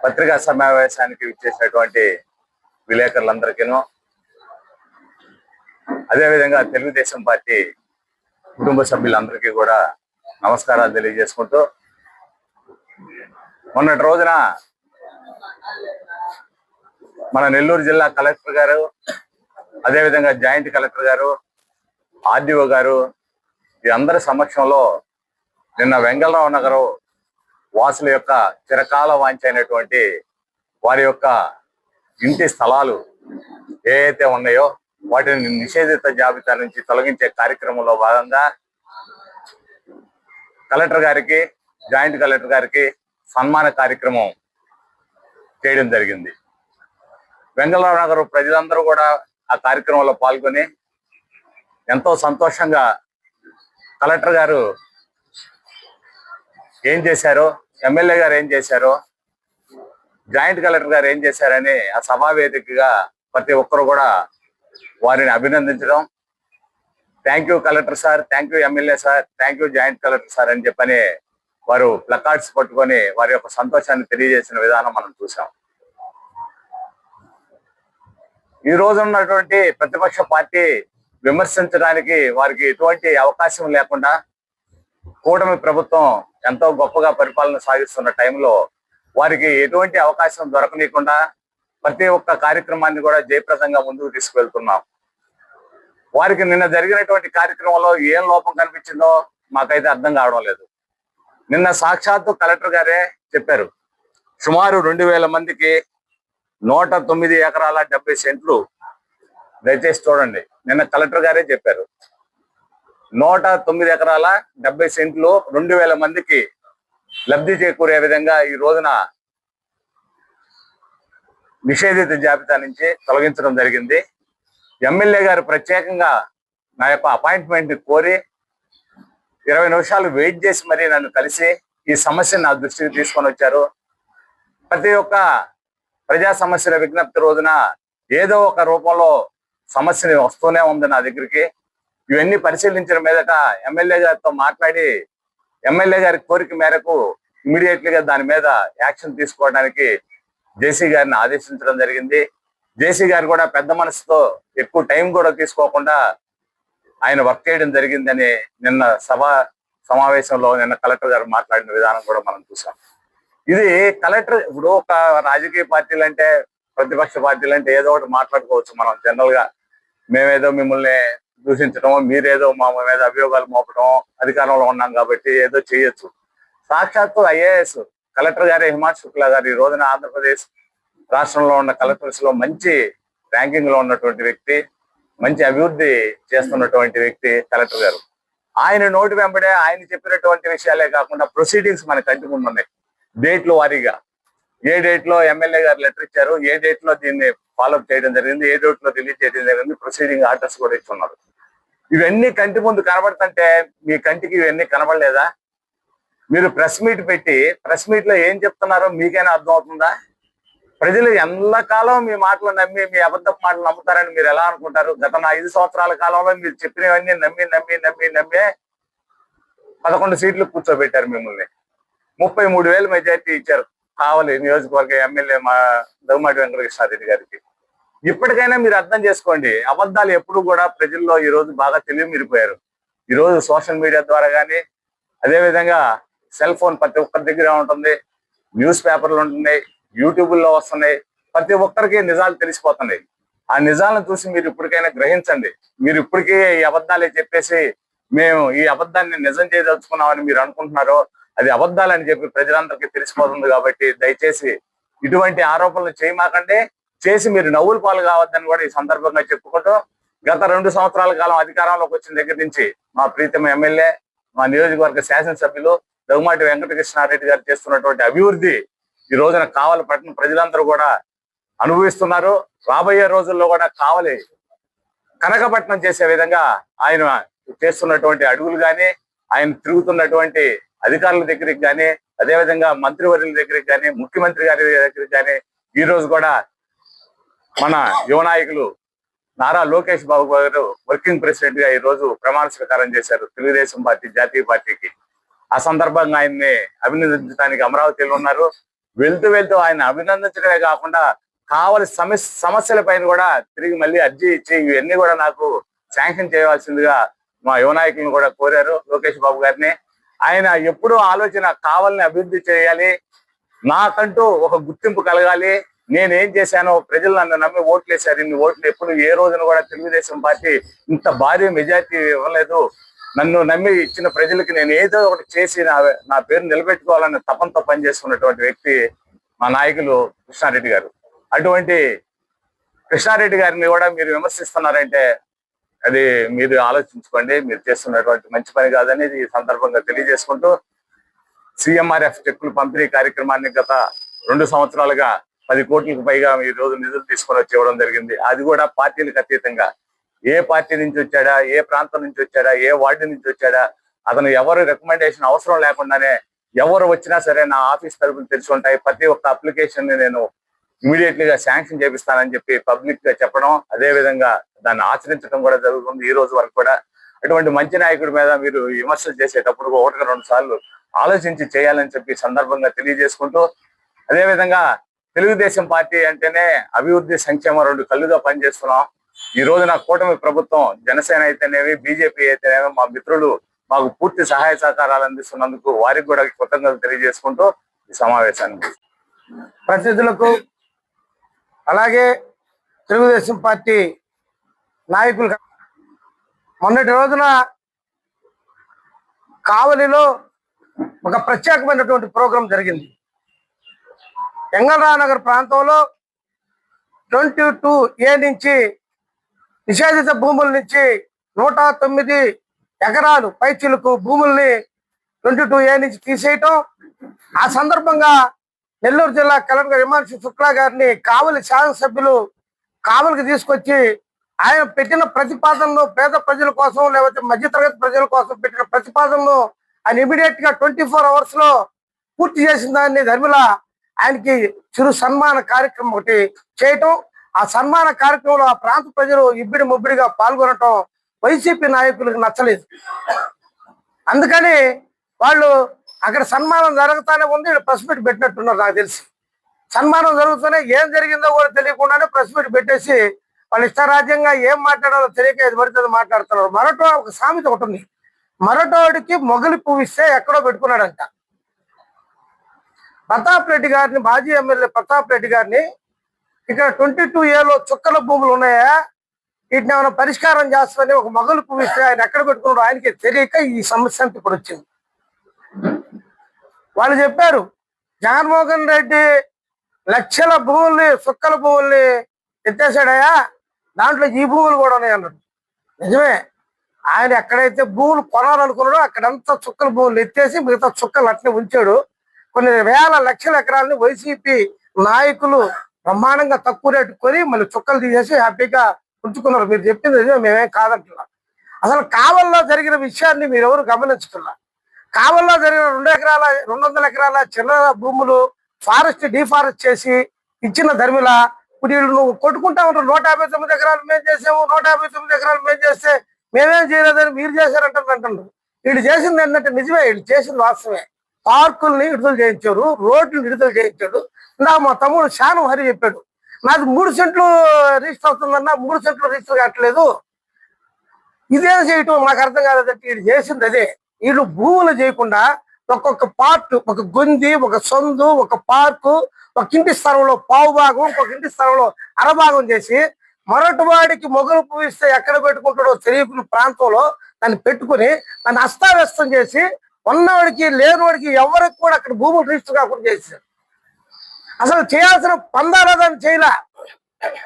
పత్రికా సమావేశానికి విచ్చేసినటువంటి విలేకరులందరికీను, అదేవిధంగా తెలుగుదేశం పార్టీ కుటుంబ సభ్యులందరికీ కూడా నమస్కారాలు తెలియజేసుకుంటూ, మొన్నటి రోజున మన నెల్లూరు జిల్లా కలెక్టర్ గారు, అదేవిధంగా జాయింట్ కలెక్టర్ గారు, ఆర్డీఓ గారు ఈ అందరి సమక్షంలో నిన్న వెంగళరావు నగరు వాసుల యొక్క చిరకాల వాంఛైనటువంటి వారి యొక్క ఇంటి స్థలాలు ఏవైతే ఉన్నాయో వాటిని నిషేధిత జాబితా నుంచి తొలగించే కార్యక్రమంలో భాగంగా కలెక్టర్ గారికి, జాయింట్ కలెక్టర్ గారికి సన్మాన కార్యక్రమం చేయడం జరిగింది. వెంగళరావు నగర్ ప్రజలందరూ కూడా ఆ కార్యక్రమంలో పాల్గొని ఎంతో సంతోషంగా కలెక్టర్ గారు ఏం చేశారో, ఎమ్మెల్యే గారు ఏం చేశారో, జాయింట్ కలెక్టర్ గారు ఏం చేశారని ఆ సభా వేదికగా ప్రతి ఒక్కరు కూడా వారిని అభినందించడం, thank you collector sir, thank you MLA sir, thank you joint collector sir అని చెప్పని వారు ప్లకార్డ్స్ పట్టుకొని వారి యొక్క సంతోషాన్ని తెలియజేసిన విధానం మనం చూసాం. ఈ రోజు ఉన్నటువంటి ప్రతిపక్ష పార్టీ విమర్శించడానికి వారికి ఎటువంటి అవకాశం లేకుండా కూటమి ప్రభుత్వం ఎంతో గొప్పగా పరిపాలన సాగిస్తున్న టైంలో వారికి ఎటువంటి అవకాశం దొరకనీయకుండా ప్రతి ఒక్క కార్యక్రమాన్ని కూడా జయప్రదంగా ముందుకు తీసుకువెళ్తున్నాం. వారికి నిన్న జరిగినటువంటి కార్యక్రమంలో ఏం లోపం కనిపించిందో మాకైతే అర్థం కావడం లేదు. నిన్న సాక్షాత్తు కలెక్టర్ గారే చెప్పారు, సుమారు 2000 మందికి 109 ఎకరాల 70 సెంట్లు. దయచేసి చూడండి, నిన్న కలెక్టర్ గారే చెప్పారు 109 ఎకరాల 70 సెంట్లు 2000 మందికి లబ్ధి చేకూరే విధంగా ఈ రోజున నిషేధిత జాబితా నుంచి తొలగించడం జరిగింది. ఎమ్మెల్యే గారు ప్రత్యేకంగా నా యొక్క అపాయింట్మెంట్ కోరి 20 నిమిషాలు వెయిట్ చేసి మరీ నన్ను కలిసి ఈ సమస్యను నా దృష్టికి తీసుకొని వచ్చారు. ప్రతి ఒక్క ప్రజా సమస్యల విజ్ఞప్తి రోజున ఏదో ఒక రూపంలో సమస్యని వస్తూనే ఉంది నా దగ్గరికి. ఇవన్నీ పరిశీలించిన మీదట ఎమ్మెల్యే గారితో మాట్లాడి ఎమ్మెల్యే గారి కోరిక మేరకు ఇమీడియట్లీగా దాని మీద యాక్షన్ తీసుకోవడానికి జేసీ గారిని ఆదేశించడం జరిగింది. జేసీ గారు కూడా పెద్ద మనసుతో ఎక్కువ టైం కూడా తీసుకోకుండా ఆయన వర్క్ చేయడం జరిగిందని నిన్న సమావేశంలో నిన్న కలెక్టర్ గారు మాట్లాడిన విధానం కూడా మనం చూసాం. ఇది కలెక్టర్, ఇప్పుడు ఒక రాజకీయ పార్టీలు అంటే, ప్రతిపక్ష పార్టీలు అంటే ఏదో ఒకటి మాట్లాడుకోవచ్చు. మనం జనరల్ గా మేమేదో మిమ్మల్ని దూషించడం, మీరేదో మా మీద అభియోగాలు మోపడం, అధికారంలో ఉన్నాం కాబట్టి ఏదో చేయొచ్చు. సాక్షాత్తు ఐఏఎస్ కలెక్టర్ గారి హిమాంశు శుక్లా గారు ఈ రోజున ఆంధ్రప్రదేశ్ రాష్ట్రంలో ఉన్న కలెక్టర్స్ లో మంచి ర్యాంకింగ్ లో ఉన్నటువంటి వ్యక్తి, మంచి అభివృద్ధి చేస్తున్నటువంటి వ్యక్తి కలెక్టర్ గారు. ఆయన నోటి వెంబడే ఆయన చెప్పినటువంటి విషయాలే కాకుండా ప్రొసీడింగ్స్ మన కంటి ముందు ఉన్నాయి. డేట్లు వారీగా ఏ డేట్ లో ఎమ్మెల్యే గారు లెటర్ ఇచ్చారు, ఏ డేట్ లో దీన్ని ఫాలోఅప్ చేయడం జరిగింది, ఏ డేట్ లో రిలీజ్ చేయడం జరిగింది, ప్రొసీడింగ్ ఆర్డర్స్ కూడా ఇస్తున్నారు. ఇవన్నీ కంటి ముందు కనబడుతుంటే మీ కంటికి ఇవన్నీ కనబడలేదా? మీరు ప్రెస్ మీట్ పెట్టి ప్రెస్ మీట్ లో ఏం చెప్తున్నారో మీకైనా అర్థం అవుతుందా? ప్రజలు ఎల్లకాలం మీ మాటలు నమ్మి, మీ అబద్ధపు మాటలు నమ్ముతారని మీరు ఎలా అనుకుంటారు? గత 5 సంవత్సరాల కాలంలో మీరు చెప్పినవన్నీ నమ్మి 11 సీట్లు కూర్చోబెట్టారు మిమ్మల్ని. 33,000 మెజార్టీ ఇచ్చారు కావలి నియోజకవర్గ ఎమ్మెల్యే మా దగ్గుమాటి వెంకటకృష్ణారెడ్డి గారికి. ఇప్పటికైనా మీరు అర్థం చేసుకోండి, అబద్ధాలు ఎప్పుడు కూడా ప్రజల్లో ఈ రోజు బాగా తెలియమిరిపోయారు. ఈ రోజు సోషల్ మీడియా ద్వారా కానీ, అదేవిధంగా సెల్ ఫోన్ ప్రతి ఒక్కరి దగ్గర ఉంటుంది, న్యూస్ పేపర్లు ఉంటున్నాయి, యూట్యూబ్లో వస్తున్నాయి, ప్రతి ఒక్కరికి నిజాలు తెలిసిపోతున్నాయి. ఆ నిజాలను చూసి మీరు ఇప్పటికైనా గ్రహించండి. మీరు ఇప్పటికీ ఈ అబద్ధాలే చెప్పేసి మేము ఈ అబద్ధాన్ని నిజం చేయదలుచుకున్నామని మీరు అనుకుంటున్నారో అది అబద్ధాలని చెప్పి ప్రజలందరికీ తెలిసిపోతుంది. కాబట్టి దయచేసి ఇటువంటి ఆరోపణలు చేయమాకండి, చేసి మీరు నవ్వులు పాలు కావద్దని కూడా ఈ సందర్భంగా చెప్పుకుంటూ, గత 2 సంవత్సరాల కాలం అధికారంలోకి వచ్చిన దగ్గర నుంచి మా ప్రీతమ ఎమ్మెల్యే, మా నియోజకవర్గ శాసనసభ్యులు దగ్గుమాటి వెంకటకృష్ణారెడ్డి గారు చేస్తున్నటువంటి అభివృద్ధి ఈ రోజున కావలి పట్టణ ప్రజలందరూ కూడా అనుభవిస్తున్నారు. రాబోయే రోజుల్లో కూడా కావలి కనకపట్నం చేసే విధంగా ఆయన చేస్తున్నటువంటి అడుగులు కానీ, ఆయన తిరుగుతున్నటువంటి అధికారుల దగ్గరికి కానీ, అదేవిధంగా మంత్రివర్యుల దగ్గరికి కానీ, ముఖ్యమంత్రి గారి దగ్గరికి కానీ, ఈ రోజు కూడా మన యువ నాయకులు నారా లోకేష్ బాబు గారు వర్కింగ్ ప్రెసిడెంట్ గా ఈ రోజు ప్రమాణ స్వీకారం చేశారు తెలుగుదేశం పార్టీ జాతీయ పార్టీకి. ఆ సందర్భంగా ఆయన్ని అభినందించడానికి అమరావతిలో ఉన్నారు. వెళ్తూ వెళ్తూ ఆయన అభినందించడమే కాకుండా కావలి సమస్యల పైన కూడా తిరిగి మళ్ళీ అర్జీ ఇచ్చి ఇవన్నీ కూడా నాకు శాంక్షన్ చేయవలసిందిగా మా యువ నాయకులను కూడా కోరారు, లోకేష్ బాబు గారిని. ఆయన ఎప్పుడూ ఆలోచన కావాలని అభివృద్ధి చేయాలి, నాకంటూ ఒక గుర్తింపు కలగాలి, నేనేం చేశానో ప్రజలు నన్ను నమ్మి ఓట్లు వేశారు, ఇన్ని ఓట్లు ఎప్పుడు ఏ రోజున కూడా తెలుగుదేశం పార్టీ ఇంత భారీ మెజార్టీ ఇవ్వలేదు, నన్ను నమ్మి ఇచ్చిన ప్రజలకి నేను ఏదో ఒకటి చేసి నా పేరు నిలబెట్టుకోవాలని తపంతో పనిచేస్తున్నటువంటి వ్యక్తి మా నాయకులు కృష్ణారెడ్డి గారు. అటువంటి కృష్ణారెడ్డి గారిని కూడా మీరు విమర్శిస్తున్నారంటే అది మీరు ఆలోచించుకోండి, మీరు చేస్తున్నటువంటి మంచి పని కాదనేది ఈ సందర్భంగా తెలియజేసుకుంటూ, సిఎంఆర్ఎఫ్ చెక్కులు పంపిణీ కార్యక్రమాన్ని గత 2 సంవత్సరాలుగా 10 కోట్లకు పైగా ఈ రోజు నిధులు తీసుకొని వచ్చి ఇవ్వడం జరిగింది. అది కూడా పార్టీలకు అతీతంగా, ఏ పార్టీ నుంచి వచ్చాడా, ఏ ప్రాంతం నుంచి వచ్చాడా, ఏ వార్డు నుంచి వచ్చాడా, అతను ఎవరు రికమెండేషన్ అవసరం లేకుండానే ఎవరు వచ్చినా సరే నా ఆఫీస్ తరపున తెలిసి ఉంటాయి, ప్రతి ఒక్క అప్లికేషన్ ని నేను ఇమీడియట్లీగా శాంక్షన్ చేపిస్తానని చెప్పి పబ్లిక్ గా చెప్పడం, అదే విధంగా దాన్ని ఆచరించడం కూడా జరుగుతుంది ఈ రోజు వరకు కూడా. అటువంటి మంచి నాయకుడి మీద మీరు విమర్శలు చేసేటప్పుడు 1-2 సార్లు ఆలోచించి చేయాలని చెప్పి సందర్భంగా తెలియజేసుకుంటూ, అదే విధంగా తెలుగుదేశం పార్టీ అంటేనే అభివృద్ధి సంక్షేమం 2 కళ్ళుగా పనిచేస్తున్నాం. ఈ రోజు నా కూటమి ప్రభుత్వం, జనసేన అయితేనేవి, బీజేపీ అయితేనేవి, మా మిత్రులు మాకు పూర్తి సహాయ సహకారాలు అందిస్తున్నందుకు వారికి కూడా కృతజ్ఞతలు తెలియజేసుకుంటూ ఈ సమావేశాన్ని ప్రతినిధులకు అలాగే తెలుగుదేశం పార్టీ నాయకులు మొన్నటి రోజున కావలిలో ఒక ప్రత్యేకమైనటువంటి ప్రోగ్రాం జరిగింది. ఎంగళరానగర్ ప్రాంతంలో 22A నుంచి నిషేధిత భూముల నుంచి 109 ఎకరాలు పైచిలకు భూముల్ని 22A నుంచి తీసేయటం. ఆ సందర్భంగా నెల్లూరు జిల్లా కలెక్టర్ హిమాంశు శుక్లా గారిని కావలి శాసనసభ్యులు కావలికి తీసుకొచ్చి ఆయన పెట్టిన ప్రతిపాదనను, పేద ప్రజల కోసం లేకపోతే మధ్యతరగతి ప్రజల కోసం పెట్టిన ప్రతిపాదనను ఆయన ఇమీడియట్ గా 24 hours లో పూర్తి చేసిన దాన్ని ధర్మిల ఆయనకి చిరు సన్మాన కార్యక్రమం ఒకటి చేయటం. ఆ సన్మాన కార్యక్రమంలో ఆ ప్రాంత ప్రజలు ఇబ్బడి ముబ్బడిగా పాల్గొనటం వైసీపీ నాయకులకు నచ్చలేదు. అందుకని వాళ్ళు అక్కడ సన్మానం జరుగుతానే ఉంది, ప్రెస్ మీట్ పెట్టినట్టున్నారు. నాకు తెలిసి సన్మానం జరుగుతూనే ఏం జరిగిందో కూడా తెలియకుండానే ప్రెస్ మీట్ పెట్టేసి వాళ్ళు ఇష్టరాజ్యంగా ఏం మాట్లాడాలో తెలియక ఇది పడితే మాట్లాడుతున్నారు. మరొక ఒక సామెత ఒకటి ఉంది, మరొకడికి మొగలి పువ్విస్తే ఎక్కడో పెట్టుకున్నాడంట. ప్రతాప్ రెడ్డి గారిని, మాజీ ఎమ్మెల్యే ప్రతాప్ రెడ్డి గారిని, ఇక్కడ 22Aలో చుక్కల భూములు ఉన్నాయా, వీటిని ఏమైనా పరిష్కారం చేస్తామని ఒక మొగలు పువ్విస్తే ఆయన ఎక్కడ పెట్టుకున్నాడు ఆయనకి తెలియక ఈ సమస్య అంతా ఇప్పుడు వచ్చింది. వాళ్ళు చెప్పారు జగన్మోహన్ రెడ్డి లక్షల భూముల్ని, చుక్కల భూముల్ని ఎత్తేసాడయా, దాంట్లో ఈ భూములు కూడా ఉన్నాయి అన్నాడు. నిజమే, ఆయన ఎక్కడైతే భూములు కొనాలనుకున్నాడో అక్కడంతా చుక్కల భూములు ఎత్తేసి మిగతా చుక్కలు అట్నే ఉంచాడు. కొన్ని వేల లక్షల ఎకరాలని వైసీపీ నాయకులు బ్రహ్మాండంగా తక్కువ రేటు కొని మళ్ళీ చుక్కలు తీసేసి హ్యాపీగా ఉంచుకున్నారు. మీరు చెప్పింది నిజమే, మేమేం కాదంటున్నాం. అసలు కావల్లో జరిగిన విషయాన్ని మీరు ఎవరు గమనించుతున్నారు? కావల్లో జరిగిన 200 ఎకరాల చిల్లర భూములు ఫారెస్ట్ డిఫారెస్ట్ చేసి ఇచ్చిన ధర్మిల ఇప్పుడు వీళ్ళు నువ్వు కొట్టుకుంటా ఉంటారు. 159 ఎకరాలు మేము చేసాము, 159 ఎకరాలు మేము చేస్తే మేమేం చేయలేదని మీరు చేశారంటారు. వీళ్ళు చేసింది ఏంటంటే నిజమే, వీళ్ళు చేసింది వాస్తవమే. పార్కుల్ని విడుదల చేయించారు, రోడ్లు విడుదల చేయించాడు. నా మా తమ్ముడు శానం హరి చెప్పాడు, నాకు 3 సెంట్లు రిజిస్టర్ అవుతుందన్నా, 3 సెంట్లు రిజిస్టర్ కావట్లేదు. ఇదేం చేయటం నాకు అర్థం కాలేదంటే వీళ్ళు చేసింది అదే. వీళ్ళు భూములు చేయకుండా ఒక్కొక్క పార్ట్, ఒక గొంది, ఒక సందు, ఒక పార్కు, ఒక ఇంటి స్థలంలో పావు భాగం, ఒక ఇంటి స్థలంలో అరభాగం చేసి మరొకటి వాడికి మొగలు పూవిస్తే ఎక్కడ పెట్టుకుంటాడో తెలియకున్న ప్రాంతంలో దాన్ని పెట్టుకుని దాన్ని అస్తావ్యస్తం చేసి ఉన్నవాడికి లేనివాడికి ఎవరికి కూడా అక్కడ భూములు రిజిస్టర్ కాకుండా చేశారు. అసలు చేయాల్సిన పందాలని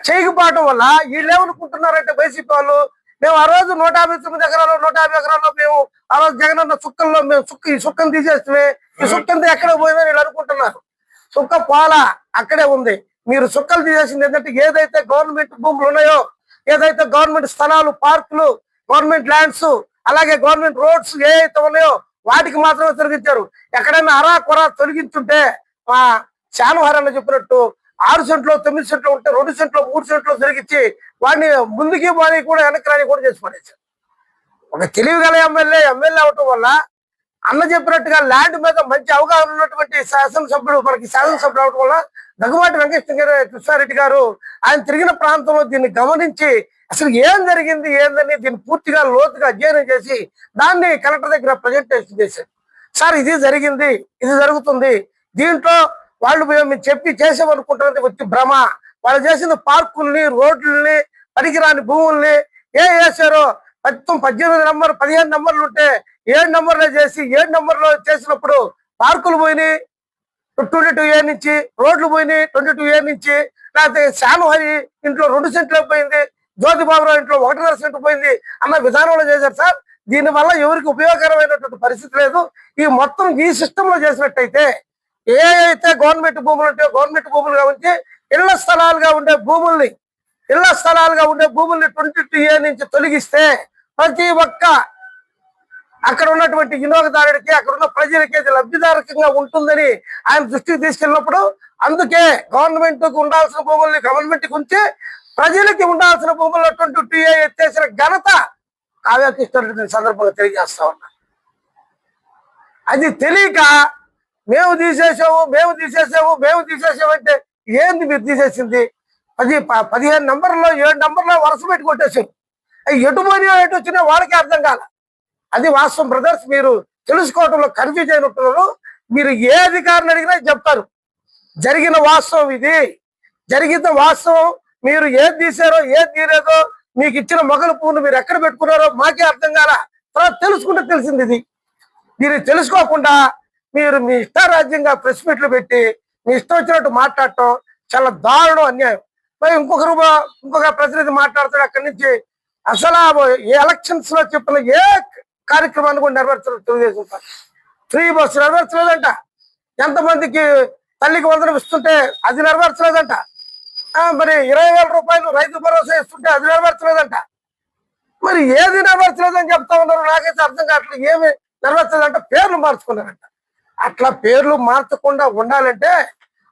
చేయకపోవడం వల్ల వీళ్ళు ఏమనుకుంటున్నారంటే వైసీపీ వాళ్ళు, మేము ఆ రోజు 159 ఎకరాలు 150 ఎకరాల్లో మేము ఆ రోజు జగనన్న చుక్కల్లో మేము ఈ సుక్కను తీసేస్తే ఈ సుక్కంతా ఎక్కడ పోయిందని వీళ్ళు అనుకుంటున్నారు. సుక్క పోలా, అక్కడే ఉంది. మీరు సుక్కలు తీసేసింది ఏంటంటే ఏదైతే గవర్నమెంట్ భూములు ఉన్నాయో, ఏదైతే గవర్నమెంట్ స్థలాలు, పార్కులు, గవర్నమెంట్ ల్యాండ్స్, అలాగే గవర్నమెంట్ రోడ్స్ ఏవైతే ఉన్నాయో వాటికి మాత్రమే తొలగించారు. ఎక్కడైనా అరా కొర తొలగించుంటే మా శానవహారాన్ని చెప్పినట్టు 6 సెంట్లు 9 సెంట్లు ఉంటే 2 సెంట్లు 3 సెంట్లు తొలగించి వాడిని ముందుకి వాడిని కూడా వెనక్కి రాని కూడా చేసి పడేశారు. ఒక తెలివిగల ఎమ్మెల్యే అవటం వల్ల అన్న చెప్పినట్టుగా ల్యాండ్ మీద మంచి అవగాహన ఉన్నటువంటి శాసనసభ్యుడు మనకి శాసనసభ్యుడు అవడం వల్ల దగ్గుబాటి కృష్ణారెడ్డి గారు ఆయన తిరిగిన ప్రాంతంలో దీన్ని గమనించి అసలు ఏం జరిగింది ఏందని దీన్ని పూర్తిగా లోతుగా అధ్యయనం చేసి దాన్ని కలెక్టర్ దగ్గర ప్రజెంటేషన్ చేశారు. సార్ ఇది జరిగింది, ఇది జరుగుతుంది, దీంట్లో వాళ్ళు మేము చెప్పి చేసామనుకుంటున్నది వచ్చి భ్రమ. వాళ్ళు చేసిన పార్కుల్ని, రోడ్లని, పనికిరాని భూముల్ని వేసారో మొత్తం 18 నంబర్ 15 నంబర్లు ఉంటే 7 నంబర్లే చేసి 7 నంబర్లో చేసినప్పుడు పార్కులు పోయినాయి 22A నుంచి, రోడ్లు పోయినాయి 22A నుంచి, లేకపోతే శానుహరి ఇంట్లో 2 సెంట్లు పోయింది, జ్యోతిబాబురావు ఇంట్లో 1.5 సెంటు పోయింది అన్న విధానంలో చేశారు సార్. దీనివల్ల ఎవరికి ఉపయోగకరమైనటువంటి పరిస్థితి లేదు. ఈ మొత్తం ఈ సిస్టమ్ లో చేసినట్టయితే ఏ అయితే గవర్నమెంట్ భూములు ఉంటాయో గవర్నమెంట్ భూములుగా ఉంచి ఇళ్ల స్థలాలుగా ఉండే భూముల్ని 22A నుంచి తొలగిస్తే ప్రతి ఒక్క అక్కడ ఉన్నటువంటి వినియోగదారుడికి, అక్కడ ఉన్న ప్రజలకి అది లబ్ధిదారకంగా ఉంటుందని ఆయన దృష్టికి తీసుకెళ్ళినప్పుడు అందుకే గవర్నమెంట్ కు ఉండాల్సిన భూముల్ని గవర్నమెంట్ కి ఉంచి ప్రజలకి ఉండాల్సిన భూముల్లో 22A ఎత్తేసిన ఘనత కావ్య కృష్ణారెడ్డి సందర్భంగా తెలియజేస్తా ఉన్నా. అది తెలియక మేము తీసేసాము అంటే ఏంది మీరు తీసేసింది? 15 నంబర్లో 7 నంబర్లో వరుస పెట్టి కొట్టేసారు. ఎటు పోయినా ఎటు వచ్చినా వాళ్ళకి అర్థం కాల. అది వాస్తవం బ్రదర్స్, మీరు తెలుసుకోవడంలో కన్ఫ్యూజ్ అయినట్టున్నారు. మీరు ఏ అధికారులు అడిగినా చెప్తారు జరిగిన వాస్తవం ఇది, జరిగిన వాస్తవం. మీరు ఏది తీసారో ఏది తీరేదో, మీకు ఇచ్చిన మొగలు పువ్వును మీరు ఎక్కడ పెట్టుకున్నారో మాకే అర్థం కాల. తర్వాత తెలుసుకుంటే తెలిసింది ఇది. మీరు తెలుసుకోకుండా మీరు మీ ఇష్టారాజ్యంగా ప్రెస్ మీట్లు పెట్టి మీ ఇష్టం వచ్చినట్టు మాట్లాడటం చాలా దారుణం, అన్యాయం. మరి ఇంకొక ప్రతినిధి మాట్లాడతాడు అక్కడి నుంచి. అసలు ఏ ఎలక్షన్స్ లో చెప్పిన ఏ కార్యక్రమాన్ని కూడా నెరవేర్చలేదు తెలుగుదేశం పార్టీ. ఫ్రీ బస్సు నెరవేర్చలేదంట. ఎంతమందికి తల్లికి వందనం ఇస్తుంటే అది నెరవేర్చలేదంట. మరి 20,000 రూపాయలు రైతు భరోసా ఇస్తుంటే అది నెరవేర్చలేదంట. మరి ఏది నెరవేర్చలేదని చెప్తా ఉన్నారు, నాకైతే అర్థం కావట్లేదు. ఏమి నెరవేర్చలేదంట? పేర్లు మార్చుకున్నారంట. అట్లా పేర్లు మార్చకుండా ఉండాలంటే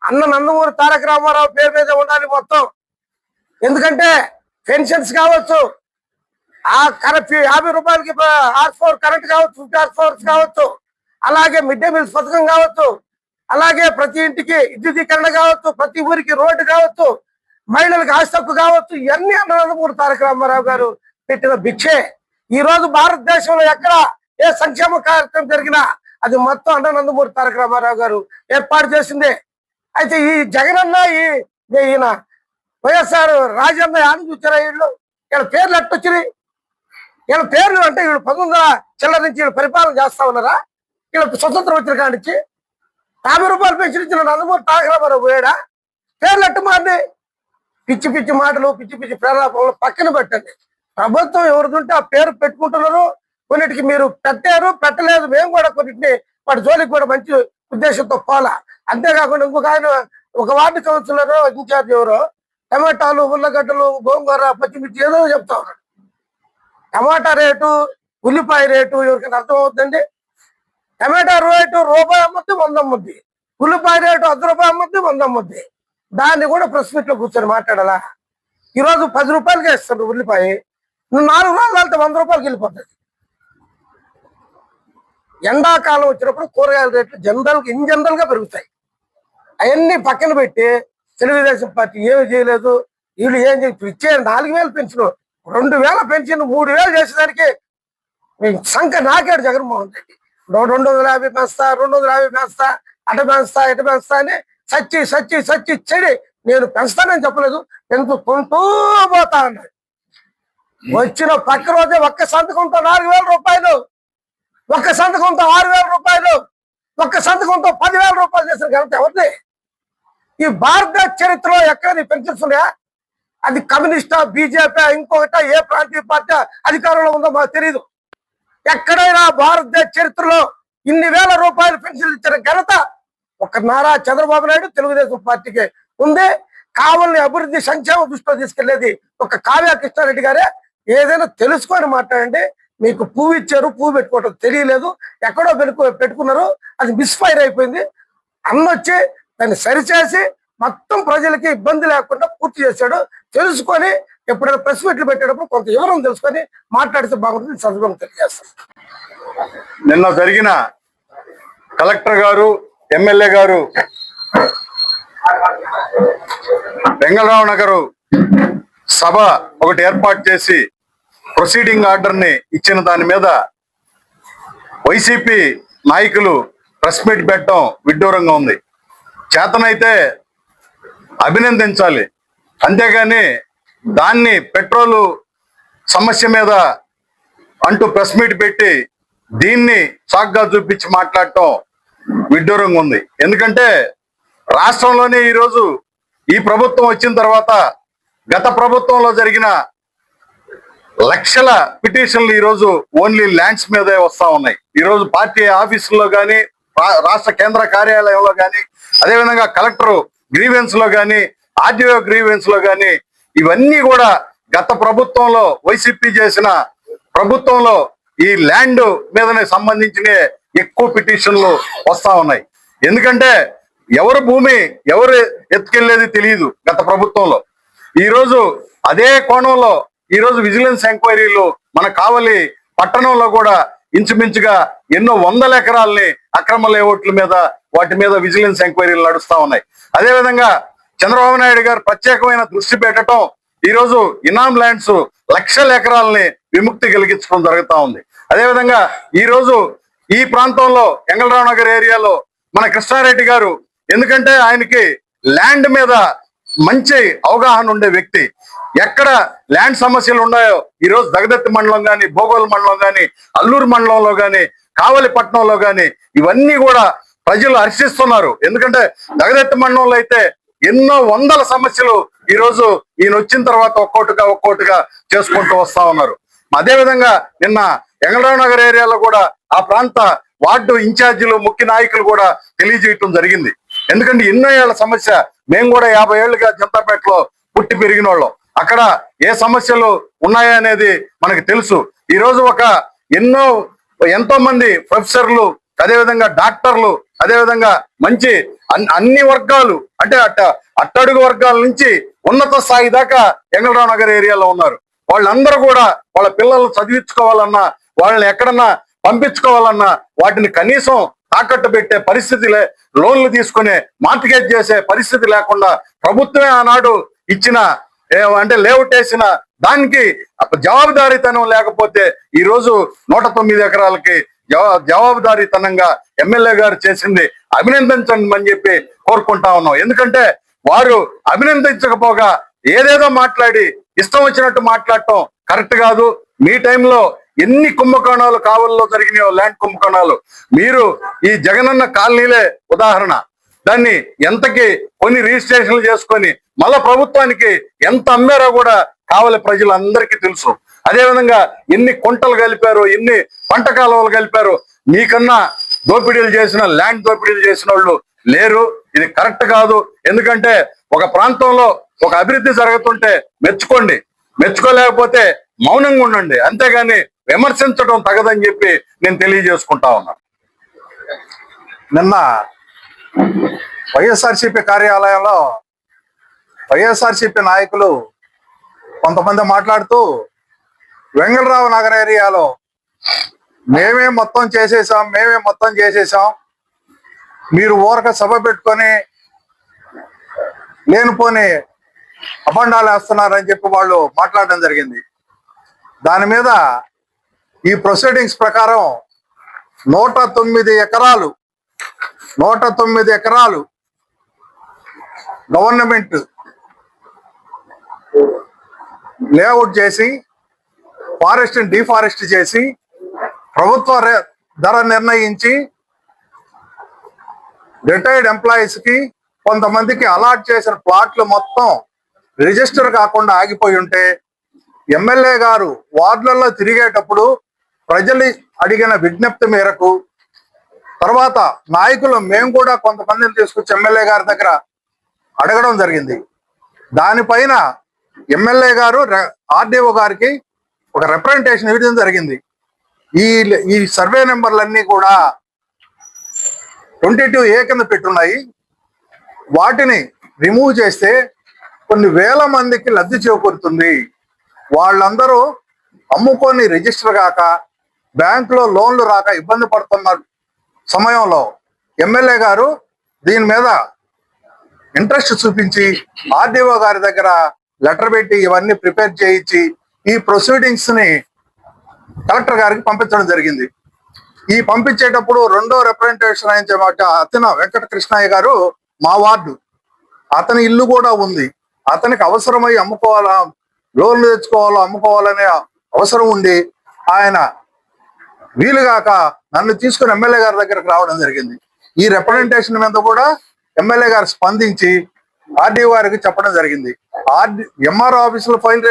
అన్న నందమూరి తారక రామారావు పేరు మీద ఉండాలి మొత్తం. ఎందుకంటే పెన్షన్స్ కావచ్చు, ఆ 50 రూపాయలకి R4 కరెంట్ కావచ్చు, 50 hours కావచ్చు, అలాగే మిడ్ డే మీల్స్ పథకం కావచ్చు, అలాగే ప్రతి ఇంటికి విద్యుదీకరణ కావచ్చు, ప్రతి ఊరికి రోడ్డు కావచ్చు, మహిళలకు ఆస్తి హక్కు కావచ్చు. ఇవన్నీ అన్న నందమూరి తారక రామారావు గారు పెట్టిన భిక్షే. ఈ రోజు భారతదేశంలో ఎక్కడ ఏ సంక్షేమ కార్యక్రమం జరిగినా అది మొత్తం అన్న నందమూరి తారక రామారావు గారు ఏర్పాటు చేసిందే. అయితే ఈ జగనన్న ఈయన వైఎస్ఆర్ రాజన్న యాని చూచారా? వీళ్ళు పేర్లు ఎట్టొచ్చినాయి? వీళ్ళ పేర్లు అంటే వీళ్ళు 1900 చిల్లర నుంచి వీళ్ళు పరిపాలన చేస్తా ఉన్నారా? వీళ్ళకి స్వతంత్రం వచ్చిన కానిచ్చి 50 రూపాయలు పెన్షన్ ఇచ్చిన నందమూరి తారక రామారావు పోయాడా? పేర్లు ఎట్టు మారినాయి? పిచ్చి పిచ్చి మాటలు, పిచ్చి పిచ్చి ప్రేరణలు పక్కన పెట్టండి. ప్రభుత్వం ఎవరిదుంటే ఆ పేరు పెట్టుకుంటున్నారు. కొన్నిటికి మీరు పెట్టారు, పెట్టలేదు. మేము కూడా కొన్నిటిని వాటి జోలికి కూడా మంచి ఉద్దేశంతో పోలా. అంతేకాకుండా ఇంకొక ఆయన, ఒక వార్డు కౌన్సిలర్ ఇన్ఛార్జ్ ఎవరో టమాటాలు, ఉల్లగడ్డలు, గోంగూర, పచ్చిమిర్చి ఏదో చెప్తా ఉన్నాడు. టమాటా రేటు, ఉల్లిపాయ రేటు ఎవరికైనా అర్థం అవుతుందండి? టమాటా రేటు రూపాయి అమ్మద్ది, 100 అమ్మద్ది. ఉల్లిపాయ రేటు 100 రూపాయలు అమ్మద్ది, 100 అమ్మద్ది. దాన్ని కూడా ప్రెస్ మీట్ లో కూర్చొని మాట్లాడాలా? ఈరోజు 10 రూపాయలకే ఇస్తారు ఉల్లిపాయ, 4 రోజులు వెళ్తే 100 రూపాయలకి వెళ్ళిపోతుంది. ఎండాకాలం వచ్చినప్పుడు కూరగాయల రేట్లు ఇన్ జనరల్ గా పెరుగుతాయి. అవన్నీ పక్కన పెట్టి తెలుగుదేశం పార్టీ ఏమి చేయలేదు, వీళ్ళు ఏం చేసి ఇచ్చే 4,000 పెన్షన్, 2,000 పెన్షన్ 3,000 చేసేదానికి సంఖ నాకాడు జగన్మోహన్ రెడ్డి. 250 పెంచుతా, 250 పెంచుతా, అటు పెంచుతా అని సచ్చి చెడి. నేను పెంచుతానని చెప్పలేదు, పెంచుకుంటూ పోతా అన్నాడు. వచ్చిన పక్క రోజే ఒక్క సంతకంతో 4,000 రూపాయలు, ఒక్క సంతకంతో 6,000 రూపాయలు, ఒక్క సంతకంతో 10,000 రూపాయలు చేసిన ఘనత ఎవరిది? ఈ భారతదేశ చరిత్రలో ఎక్కడ పెన్షన్స్ ఉన్నాయా? అది కమ్యూనిస్టా, బీజేపీ, ఇంకొకట ఏ ప్రాంతీయ పార్టీ అధికారంలో ఉందో మాకు తెలియదు. ఎక్కడైనా భారతదేశ చరిత్రలో ఇన్ని వేల రూపాయలు పెన్షన్ ఇచ్చిన ఘనత ఒక నారా చంద్రబాబు నాయుడు తెలుగుదేశం పార్టీకి ఉంది. కావాలని అభివృద్ధి సంక్షేమ దృష్టిలో తీసుకెళ్లేది ఒక కావ్య కృష్ణారెడ్డి గారే. ఏదైనా తెలుసుకొని మాట్లాడండి. మీకు పువ్వు ఇచ్చారు, పువ్వు పెట్టుకోవటం తెలియలేదు, ఎక్కడో పెట్టుకున్నారు, అది మిస్ఫైర్ అయిపోయింది. అన్నొచ్చి దాన్ని సరిచేసి మొత్తం ప్రజలకి ఇబ్బంది లేకుండా పూర్తి చేశాడు. తెలుసుకొని ఎప్పుడైనా ప్రెస్ మీట్లు పెట్టేటప్పుడు కొంత వివరం తెలుసుకొని మాట్లాడితే బాగుంటుంది. సందర్భంగా తెలియజేస్తాను. నిన్న జరిగిన కలెక్టర్ గారు, ఎమ్మెల్యే గారు వెంగళరావు నగర్ సభ ఒకటి ఏర్పాటు చేసి ప్రొసీడింగ్ ఆర్డర్ ని ఇచ్చిన దాని మీద వైసీపీ నాయకులు ప్రెస్ మీట్ పెట్టడం విడ్డూరంగా ఉంది. చేతనైతే అభినందించాలి, అంతేగాని దాన్ని పెట్రోలు సమస్య మీద అంటూ ప్రెస్ మీట్ పెట్టి దీన్ని సాగ్గా చూపించి మాట్లాడటం విడ్డూరంగా ఉంది. ఎందుకంటే రాష్ట్రంలోనే ఈరోజు ఈ ప్రభుత్వం వచ్చిన తర్వాత గత ప్రభుత్వంలో జరిగిన లక్షల పిటిషన్లు ఈరోజు ఓన్లీ ల్యాండ్స్ మీదే వస్తా ఉన్నాయి. ఈరోజు పార్టీ ఆఫీసుల్లో కానీ, రాష్ట్ర కేంద్ర కార్యాలయంలో కానీ, అదేవిధంగా కలెక్టర్ గ్రీవెన్స్ లో కానీ, ఆర్డీఓ గ్రీవెన్స్ లో కానీ, ఇవన్నీ కూడా గత ప్రభుత్వంలో వైసీపీ చేసిన ప్రభుత్వంలో ఈ ల్యాండ్ మీదనే సంబంధించిన ఎక్కువ పిటిషన్లు వస్తా ఉన్నాయి. ఎందుకంటే ఎవరు భూమి ఎవరు ఎత్తుకెళ్లేది తెలియదు గత ప్రభుత్వంలో. ఈరోజు అదే కోణంలో ఈరోజు విజిలెన్స్ ఎంక్వైరీలు మన కావలి పట్టణంలో కూడా ఇంచుమించుగా ఎన్నో వందల ఎకరాలని అక్రమ లేఅవుట్ల మీద వాటి మీద విజిలెన్స్ ఎంక్వైరీలు నడుస్తా ఉన్నాయి. అదేవిధంగా చంద్రబాబు నాయుడు గారు ప్రత్యేకమైన దృష్టి పెట్టడం ఈరోజు ఇనాం ల్యాండ్స్ లక్షల ఎకరాలని విముక్తి కలిగించడం జరుగుతూ ఉంది. అదేవిధంగా ఈరోజు ఈ ప్రాంతంలో వెంగళరావు నగర్ ఏరియాలో మన కృష్ణారెడ్డి గారు, ఎందుకంటే ఆయనకి ల్యాండ్ మీద మంచి అవగాహన ఉండే వ్యక్తి, ఎక్కడ ల్యాండ్ సమస్యలు ఉన్నాయో ఈరోజు దగదత్తి మండలం కానీ, భోగోల్ మండలం కానీ, అల్లూరు మండలంలో కానీ, కావలి పట్టణంలో కానీ ఇవన్నీ కూడా ప్రజలు హర్షిస్తున్నారు. ఎందుకంటే దగదత్తి మండలంలో అయితే ఎన్నో వందల సమస్యలు ఈరోజు ఈయన వచ్చిన తర్వాత ఒక్కోటిగా చేసుకుంటూ వస్తా ఉన్నారు. అదేవిధంగా నిన్న వెంగళరావు నగర్ ఏరియాలో కూడా ఆ ప్రాంత వార్డు ఇన్ఛార్జీలు, ముఖ్య నాయకులు కూడా తెలియజేయటం జరిగింది. ఎందుకంటే ఎన్నో ఏళ్ల సమస్య, మేము కూడా 50 ఏళ్లుగా జనతాపేటలో పుట్టి పెరిగిన వాళ్ళం. అక్కడ ఏ సమస్యలు ఉన్నాయనేది మనకు తెలుసు. ఈ రోజు ఎంతో మంది ప్రొఫెసర్లు, అదేవిధంగా డాక్టర్లు, అదేవిధంగా మంచి అన్ని వర్గాలు, అంటే అట్టడుగు వర్గాల నుంచి ఉన్నత స్థాయి దాకా వెంగళరావు నగర్ ఏరియాలో ఉన్నారు. వాళ్ళందరూ కూడా వాళ్ళ పిల్లల్ని చదివించుకోవాలన్నా, వాళ్ళని ఎక్కడన్నా పంపించుకోవాలన్నా వాటిని కనీసం తాకట్టు పెట్టే పరిస్థితి, లోన్లు తీసుకునే మార్టిగేజ్ చేసే పరిస్థితి లేకుండా ప్రభుత్వమే ఆనాడు ఇచ్చిన అంటే లేఅవుట్ వేసిన దానికి జవాబుదారీతనం లేకపోతే ఈ రోజు 109 ఎకరాలకి జవాబుదారీతనంగా ఎమ్మెల్యే గారు చేసింది అభినందించండి అని చెప్పి కోరుకుంటా ఉన్నాం. ఎందుకంటే వారు అభినందించకపోగా ఏదేదో మాట్లాడి ఇష్టం వచ్చినట్టు మాట్లాడటం కరెక్ట్ కాదు. మీ టైంలో ఎన్ని కుంభకోణాలు కావల్లో జరిగినాయో, ల్యాండ్ కుంభకోణాలు, మీరు ఈ జగనన్న కాలనీలే ఉదాహరణ. దాన్ని ఎంతకి కొన్ని రిజిస్ట్రేషన్లు చేసుకొని మళ్ళా ప్రభుత్వానికి ఎంత అమ్మారో కూడా కావలి ప్రజలందరికీ తెలుసు. అదేవిధంగా ఎన్ని కుంటలు కలిపారు, ఎన్ని పంట కాలువలు కలిపారు. మీకన్నా దోపిడీలు చేసిన, ల్యాండ్ దోపిడీలు చేసిన వాళ్ళు లేరు. ఇది కరెక్ట్ కాదు. ఎందుకంటే ఒక ప్రాంతంలో ఒక అభివృద్ధి జరుగుతుంటే మెచ్చుకోండి, మెచ్చుకోలేకపోతే మౌనంగా ఉండండి, అంతేగాని విమర్శించడం తగదని చెప్పి నేను తెలియజేసుకుంటా ఉన్నాను. నిన్న వైఎస్ఆర్సీపీ కార్యాలయంలో వైఎస్ఆర్సీపీ నాయకులు కొంతమంది మాట్లాడుతూ వెంగళరావు నగర్ ఏరియాలో మేమే మొత్తం చేసేసాం, మీరు ఊరక సభ పెట్టుకొని లేనిపోని అబండాలు వేస్తున్నారని చెప్పి వాళ్ళు మాట్లాడడం జరిగింది. దాని మీద ఈ ప్రొసీడింగ్స్ ప్రకారం 109 ఎకరాలు గవర్నమెంట్ లేఅవుట్ చేసి ఫారెస్ట్ డిఫారెస్ట్ చేసి ప్రభుత్వ ధర నిర్ణయించి రిటైర్డ్ ఎంప్లాయీస్ కి కొంతమందికి అలాట్ చేసిన ప్లాట్లు మొత్తం రిజిస్టర్ కాకుండా ఆగిపోయి ఉంటే ఎమ్మెల్యే గారు వార్డులలో తిరిగేటప్పుడు ప్రజలు అడిగిన విజ్ఞప్తి మేరకు, తర్వాత నాయకులు మేము కూడా కొంతమందిని తీసుకొచ్చి ఎమ్మెల్యే గారి దగ్గర అడగడం జరిగింది. దానిపైన ఎమ్మెల్యే గారు ఆర్డీఓ గారికి ఒక రిప్రజెంటేషన్ ఇవ్వడం జరిగింది. ఈ సర్వే నెంబర్లన్నీ కూడా 22A కింద పెట్టున్నాయి. వాటిని రిమూవ్ చేస్తే కొన్ని వేల మందికి లబ్ధి చేకూరుతుంది. వాళ్ళందరూ అమ్ముకొని రిజిస్టర్ కాక, బ్యాంకులో లోన్లు రాక ఇబ్బంది పడుతున్న సమయంలో ఎమ్మెల్యే గారు దీని మీద ఇంట్రెస్ట్ చూపించి ఆర్డీఓ గారి దగ్గర లెటర్ పెట్టి ఇవన్నీ ప్రిపేర్ చేయించి ఈ ప్రొసీడింగ్స్ ని కలెక్టర్ గారికి పంపించడం జరిగింది. ఈ పంపించేటప్పుడు రెండో రిప్రజెంటేషన్ అయిన అతను వెంకట కృష్ణయ్య గారు మా వార్డు, అతని ఇల్లు కూడా ఉంది. అతనికి అవసరమై అమ్ముకోవాలా, లోన్లు తెచ్చుకోవాలో అమ్ముకోవాలనే అవసరం ఉండి ఆయన వీలుగాక నన్ను తీసుకుని ఎమ్మెల్యే గారి దగ్గరకు రావడం జరిగింది. ఈ రిప్రజెంటేషన్ మీద కూడా ఎమ్మెల్యే గారు స్పందించి ఆర్డీఓ గారికి చెప్పడం జరిగింది. ఎంఆర్ఓ ఆఫీసులో ఫైల్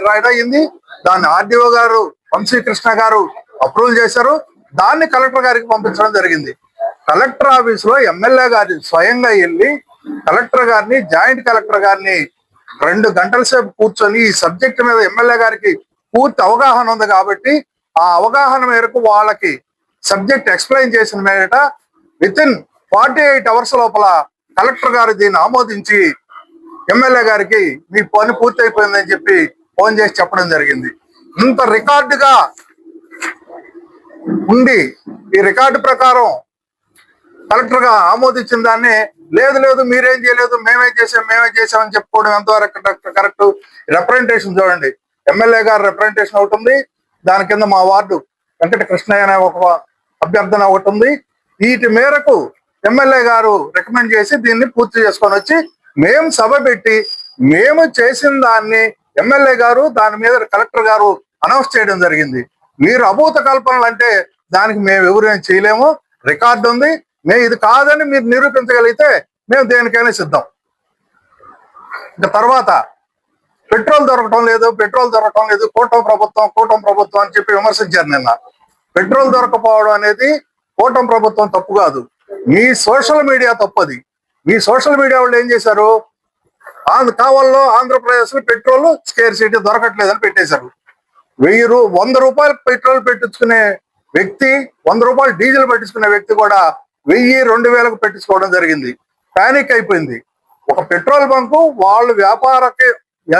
రైడ్ అయ్యింది. దాన్ని ఆర్డీఓ గారు వంశీకృష్ణ గారు అప్రూవల్ చేశారు. దాన్ని కలెక్టర్ గారికి పంపించడం జరిగింది. కలెక్టర్ ఆఫీసులో ఎమ్మెల్యే గారి స్వయంగా వెళ్ళి కలెక్టర్ గారిని, జాయింట్ కలెక్టర్ గారిని 2 గంటల సేపు కూర్చొని ఈ సబ్జెక్ట్ మీద ఎమ్మెల్యే గారికి పూర్తి అవగాహన ఉంది కాబట్టి ఆ అవగాహన మేరకు వాళ్ళకి సబ్జెక్ట్ ఎక్స్ప్లెయిన్ చేసిన మేరట వితిన్ 48 అవర్స్ లోపల కలెక్టర్ గారు దీన్ని ఆమోదించి ఎమ్మెల్యే గారికి మీ పని పూర్తి అయిపోయిందని చెప్పి ఫోన్ చేసి చెప్పడం జరిగింది. ఇంత రికార్డుగా ఉండి ఈ రికార్డు ప్రకారం కలెక్టర్ గా ఆమోదించిన దాన్ని లేదు మీరేం చేయలేదు మేమే చేసామని చెప్పుకోవడం ఎంతవరకు కరెక్ట్? రిప్రజెంటేషన్ చూడండి, ఎమ్మెల్యే గారు రిప్రజెంటేషన్ ఒకటి ఉంది, దాని కింద మా వార్డు వెంకట కృష్ణయ్య అనే ఒక అభ్యర్థన ఒకటి ఉంది. వీటి మేరకు ఎమ్మెల్యే గారు రికమెండ్ చేసి దీన్ని పూర్తి చేసుకొని వచ్చి మేము సభ పెట్టి మేము చేసిన దాన్ని ఎమ్మెల్యే గారు దాని మీద కలెక్టర్ గారు అనౌన్స్ చేయడం జరిగింది. మీరు అభూత కల్పనలు అంటే దానికి మేము ఎవరేం చేయలేము, రికార్డు ఉంది, మేము ఇది కాదని మీరు నిరూపించగలిగితే మేము దేనికైనా సిద్ధం. ఇంకా తర్వాత పెట్రోల్ దొరకటం లేదు కూటమి ప్రభుత్వం అని చెప్పి విమర్శించారు నిన్న. పెట్రోల్ దొరకపోవడం అనేది కూటమి ప్రభుత్వం తప్పు కాదు, మీ సోషల్ మీడియా తప్పది. మీ సోషల్ మీడియా వాళ్ళు ఏం చేశారు, కావాలలో ఆంధ్రప్రదేశ్ లో పెట్రోల్ స్కేర్సిటీ దొరకట్లేదని పెట్టేశారు. 100 రూపాయలు పెట్రోల్ పెట్టించుకునే వ్యక్తి, 100 రూపాయలు డీజిల్ పెట్టించుకునే వ్యక్తి కూడా 1000-2000 పెట్టించుకోవడం జరిగింది. పానిక్ అయిపోయింది. ఒక పెట్రోల్ బంకు వాళ్ళు వ్యాపారకి